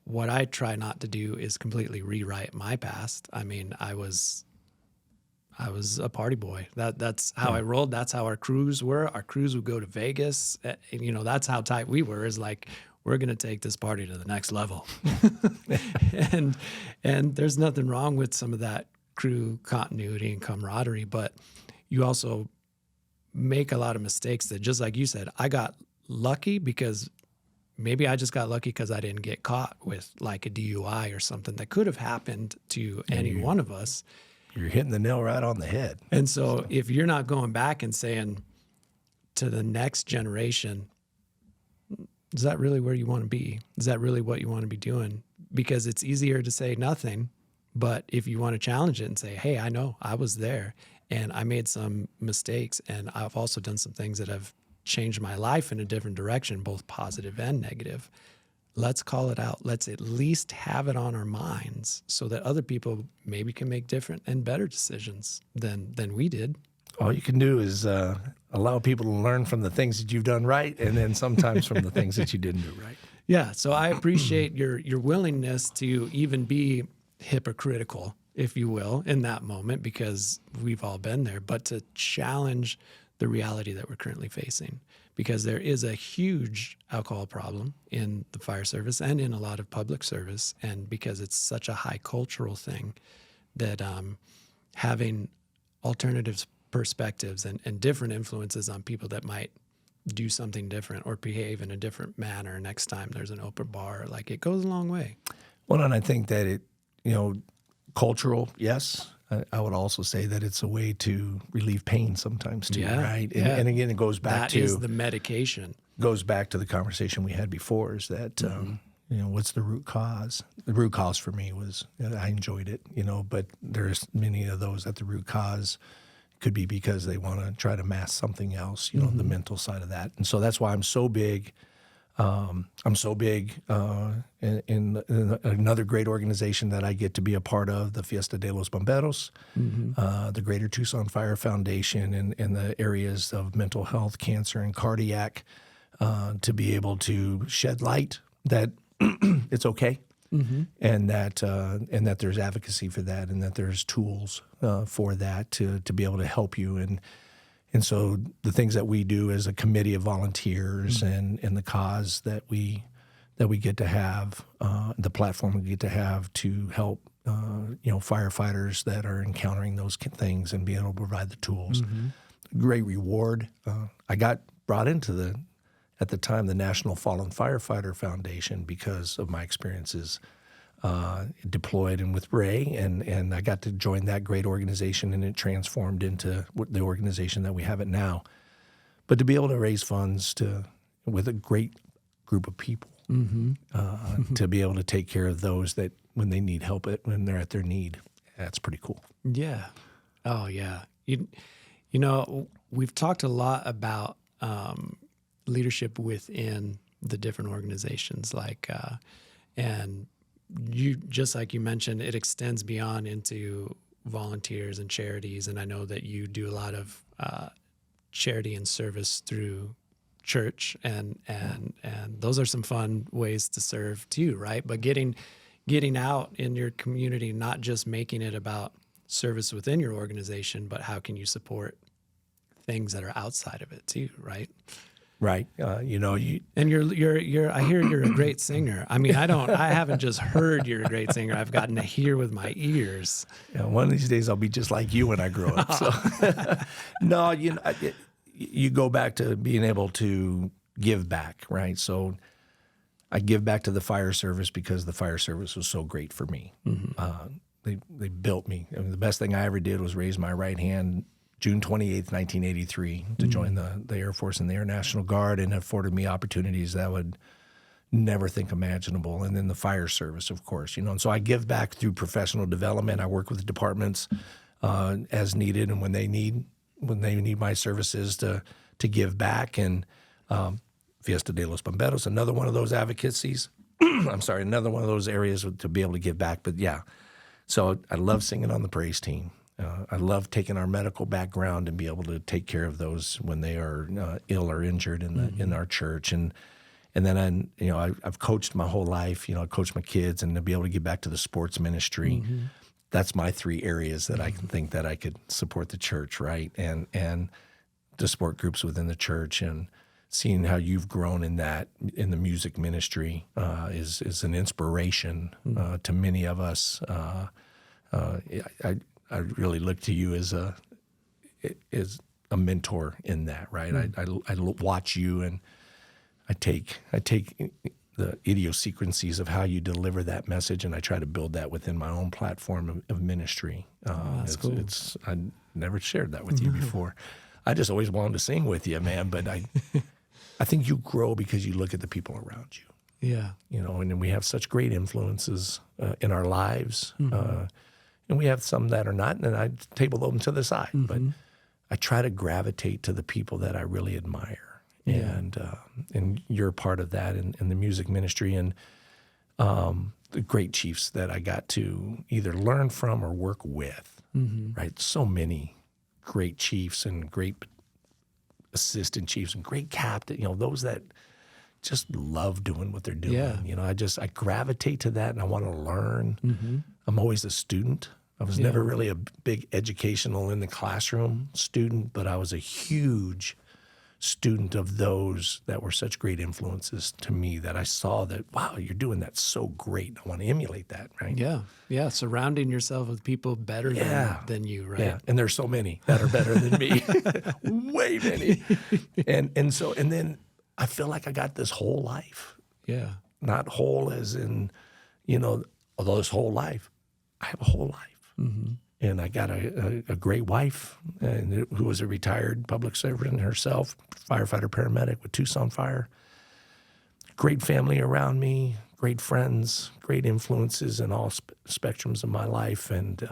what I try not to do is completely rewrite my past. I mean, I was a party boy. That's how I rolled. That's how our crews were. Our crews would go to Vegas. That's how tight we were, is like, we're going to take this party to the next level. and there's nothing wrong with some of that crew continuity and camaraderie, but you also make a lot of mistakes that, just like you said, I got lucky because maybe I just got lucky because I didn't get caught with like a DUI or something that could have happened to any one of us. You're hitting the nail right on the head. And so if you're not going back and saying to the next generation, is that really where you want to be? Is that really what you want to be doing? Because it's easier to say nothing, but if you want to challenge it and say, hey, I know I was there and I made some mistakes and I've also done some things that have changed my life in a different direction, both positive and negative. Let's call it out. Let's at least have it on our minds so that other people maybe can make different and better decisions than we did. All you can do is allow people to learn from the things that you've done right, and then sometimes from the things that you didn't do right. Yeah, so I appreciate your willingness to even be hypocritical, if you will, in that moment, because we've all been there, but to challenge the reality that we're currently facing, because there is a huge alcohol problem in the fire service and in a lot of public service, and because it's such a high cultural thing that having alternatives, perspectives and different influences on people that might do something different or behave in a different manner next time there's an open bar, like, it goes a long way. Well, and I think that it, cultural, yes. I would also say that it's a way to relieve pain sometimes too, right? And again, it goes back that is the medication. Goes back to the conversation we had before, is that, what's the root cause? The root cause for me was, I enjoyed it, but there's many of those at the root cause could be because they want to try to mask something else, the mental side of that. And so that's why I'm so big. In another great organization that I get to be a part of, the Fiesta de los Bomberos, the Greater Tucson Fire Foundation, in the areas of mental health, cancer, and cardiac, to be able to shed light that it's okay. And that there's advocacy for that, and that there's tools for that to be able to help you. And so the things that we do as a committee of volunteers and the cause that we get to have, the platform we get to have to help firefighters that are encountering those things and being able to provide the tools. Great reward. I got brought into at the time, the National Fallen Firefighter Foundation because of my experiences deployed and with Ray, and I got to join that great organization, and it transformed into the organization that we have it now. But to be able to raise funds with a great group of people, to be able to take care of those that when they need help, when they're at their need, that's pretty cool. Yeah. Oh yeah. We've talked a lot about leadership within the different organizations, and you, just like you mentioned, it extends beyond into volunteers and charities. And I know that you do a lot of charity and service through church, and those are some fun ways to serve too, right? But getting out in your community, not just making it about service within your organization, but how can you support things that are outside of it too, right? Right. And you're I hear you're a great singer. I mean, I haven't just heard you're a great singer. I've gotten to hear with my ears. Yeah, one of these days I'll be just like you when I grow up. So no, you go back to being able to give back, right? So I give back to the fire service because the fire service was so great for me. They built me. I mean, the best thing I ever did was raise my right hand June 28th, 1983, to join the Air Force and the Air National Guard, and afforded me opportunities that I would never think imaginable. And then the fire service, of course, and so I give back through professional development. I work with the departments as needed, and when they need my services to give back. And Fiesta de los Bomberos, another one of those advocacies. I'm sorry, another one of those areas to be able to give back. But yeah, so I love singing on the praise team. I love taking our medical background and be able to take care of those when they are ill or injured in our church. And then I've coached my whole life. I coached my kids, and to be able to give back to the sports ministry. That's my 3 areas that I can think that I could support the church, right? And the sport groups within the church, and seeing how you've grown in the music ministry is an inspiration to many of us. I really look to you as a mentor in that, right? I watch you, and I take the idiosyncrasies of how you deliver that message, and I try to build that within my own platform of ministry. That's cool. I never shared that with you before. I just always wanted to sing with you, man. But I think you grow because you look at the people around you. Yeah. And then we have such great influences in our lives. And we have some that are not, and I table them to the side. But I try to gravitate to the people that I really admire. Yeah. And you're part of that in the music ministry, and the great chiefs that I got to either learn from or work with, right? So many great chiefs and great assistant chiefs and great captain, those that just love doing what they're doing. Yeah. I gravitate to that, and I want to learn. I'm always a student. I was never really a big educational in the classroom student, but I was a huge student of those that were such great influences to me, that I saw that, wow, you're doing that so great. I want to emulate that, right? Yeah. Yeah. Surrounding yourself with people better than you, right? Yeah. And there's so many that are better than me. Way many. And then I feel like I got this whole life. Yeah. Not whole as in, although this whole life, I have a whole life. And I got a great wife, who was a retired public servant herself, firefighter, paramedic with Tucson Fire. Great family around me, great friends, great influences in all spectrums of my life, and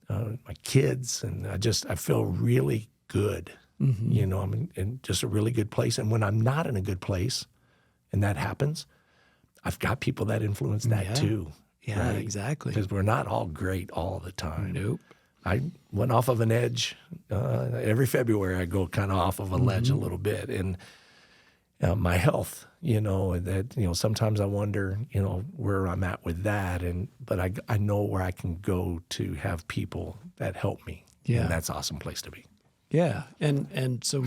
my kids. And I feel really good. I'm in just a really good place. And when I'm not in a good place, and that happens, I've got people that influence that too. Yeah, right? Exactly. Because we're not all great all the time. Nope. I went off of an edge. Every February I go kind of off of a ledge a little bit. And my health, sometimes I wonder, where I'm at with that. But I know where I can go to have people that help me. Yeah. And that's an awesome place to be. Yeah. And so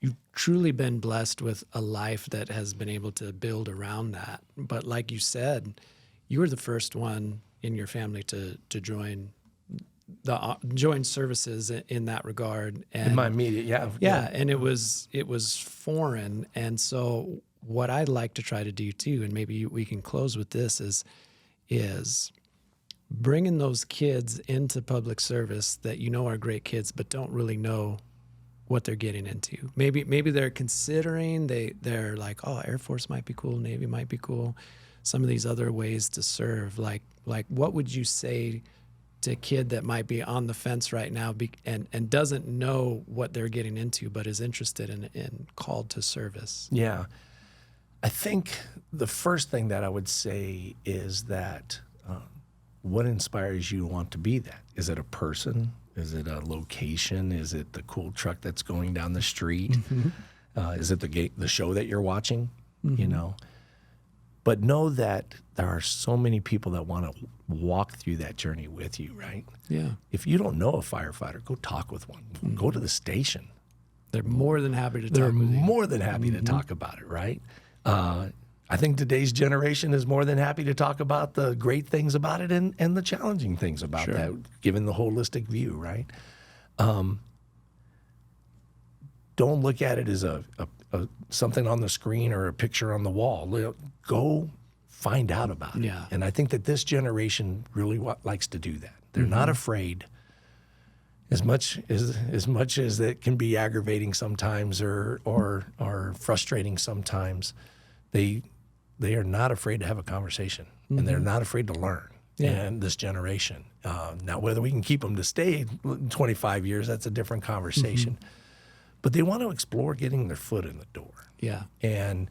you've truly been blessed with a life that has been able to build around that. But like you said, you were the first one in your family to join services in that regard. And in my immediate, yeah, and it was foreign. And so what I'd like to try to do too, and maybe we can close with this, is bringing those kids into public service that are great kids, but don't really know what they're getting into. Maybe they're considering, they're like, oh, Air Force might be cool, Navy might be cool. Some of these other ways to serve, like what would you say to a kid that might be on the fence right now and doesn't know what they're getting into, but is interested in called to service? Yeah. I think the first thing that I would say is that what inspires you to want to be that? Is it a person? Is it a location? Is it the cool truck that's going down the street? Is it the show that you're watching? But know that there are so many people that want to walk through that journey with you, right? Yeah. If you don't know a firefighter, go talk with one. Go to the station. They're more than happy to talk with you. They're more than happy to talk about it, right? I think today's generation is more than happy to talk about the great things about it and the challenging things about that, given the holistic view, right? Don't look at it as a something on the screen or a picture on the wall. Go find out about it. Yeah. And I think that this generation really likes to do that. They're not afraid. As much as it can be aggravating sometimes or frustrating sometimes, they are not afraid to have a conversation, and they're not afraid to learn. Yeah. And this generation, now whether we can keep them to stay 25 years, that's a different conversation. But they want to explore getting their foot in the door. Yeah. And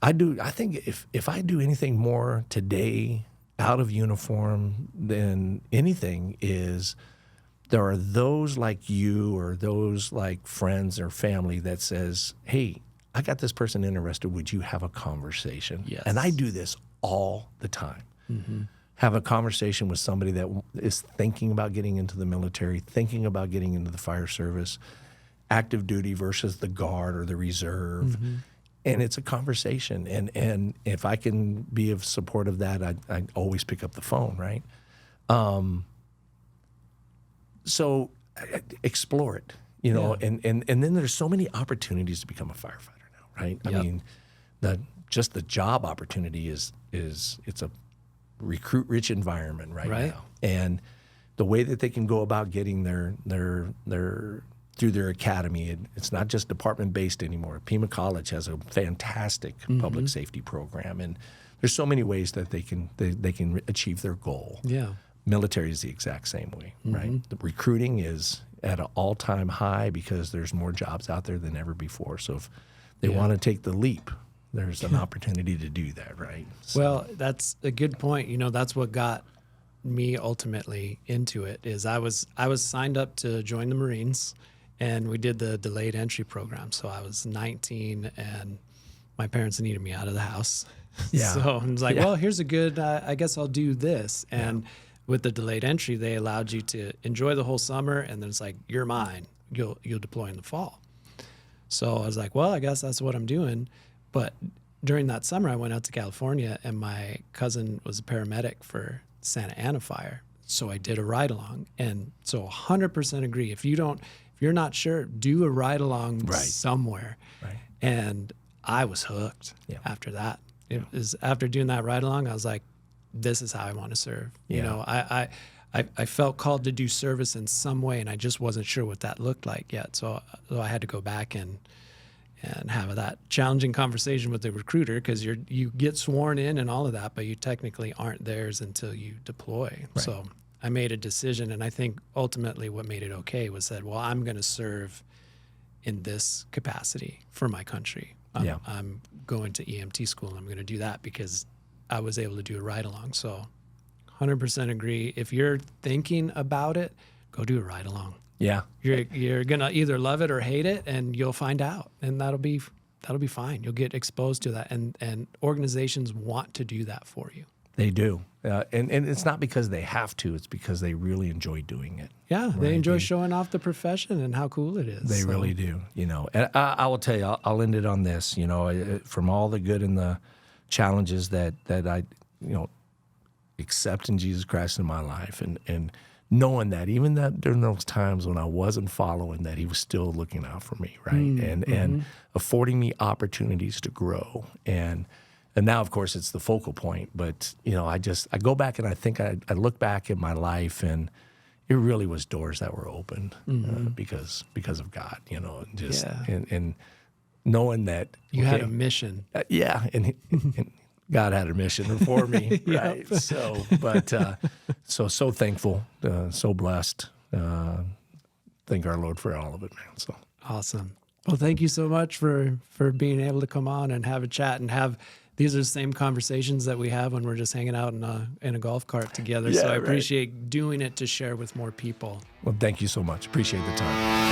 I think if I do anything more today out of uniform than anything is, there are those like you or those like friends or family that says, hey, I got this person interested. Would you have a conversation? Yes. And I do this all the time. Have a conversation with somebody that is thinking about getting into the military, thinking about getting into the fire service, active duty versus the guard or the reserve. And it's a conversation. And if I can be of support of that, I always pick up the phone, right? So explore it, and then there's so many opportunities to become a firefighter now, right? I mean, just the job opportunity is it's a recruit-rich environment right now. And the way that they can go about getting their through their academy, it's not just department-based anymore. Pima College has a fantastic public safety program, and there's so many ways that they can achieve their goal. Yeah. Military is the exact same way, right? The recruiting is at an all-time high because there's more jobs out there than ever before. So if they want to take the leap, there's an opportunity to do that, right? So, Well, that's a good point. That's what got me ultimately into it is I was signed up to join the Marines, and we did the delayed entry program. So I was 19 and my parents needed me out of the house. Yeah. So I was like, well, here's a good, I guess I'll do this. And with the delayed entry, they allowed you to enjoy the whole summer, and then it's like, you're mine. You'll deploy in the fall. So I was like, well, I guess that's what I'm doing. But during that summer, I went out to California, and my cousin was a paramedic for Santa Ana fire. So I did a ride along, and so 100% agree. If you're not sure, do a ride along somewhere. Right. And I was hooked after that. It was after doing that ride along, I was like, this is how I want to serve. I felt called to do service in some way, and I just wasn't sure what that looked like yet. So I had to go back and have that challenging conversation with the recruiter, because you get sworn in and all of that, but you technically aren't theirs until you deploy. Right. So I made a decision, and I think ultimately what made it okay was that, well, I'm going to serve in this capacity for my country. I'm going to EMT school, and I'm going to do that because I was able to do a ride along. So 100% agree. If you're thinking about it, go do a ride along. Yeah. You're going to either love it or hate it, and you'll find out. And that'll be fine. You'll get exposed to that. And organizations want to do that for you. They do. And it's not because they have to, it's because they really enjoy doing it. Yeah, right? they enjoy showing off the profession and how cool it is. They really do, And I will tell you, I'll end it on this, from all the good and the challenges that I, accept in Jesus Christ in my life, and knowing that even that during those times when I wasn't following, that he was still looking out for me, right? And affording me opportunities to grow. And now, of course, it's the focal point. But, I go back and I think I look back at my life, and it really was doors that were opened because of God, and knowing that you had a mission. And God had a mission for me, right? So, but so thankful, so blessed. Thank our Lord for all of it, man. So awesome. Well, thank you so much for being able to come on and have a chat and have. These are the same conversations that we have when we're just hanging out in a golf cart together. So I appreciate doing it to share with more people. Well, thank you so much. Appreciate the time.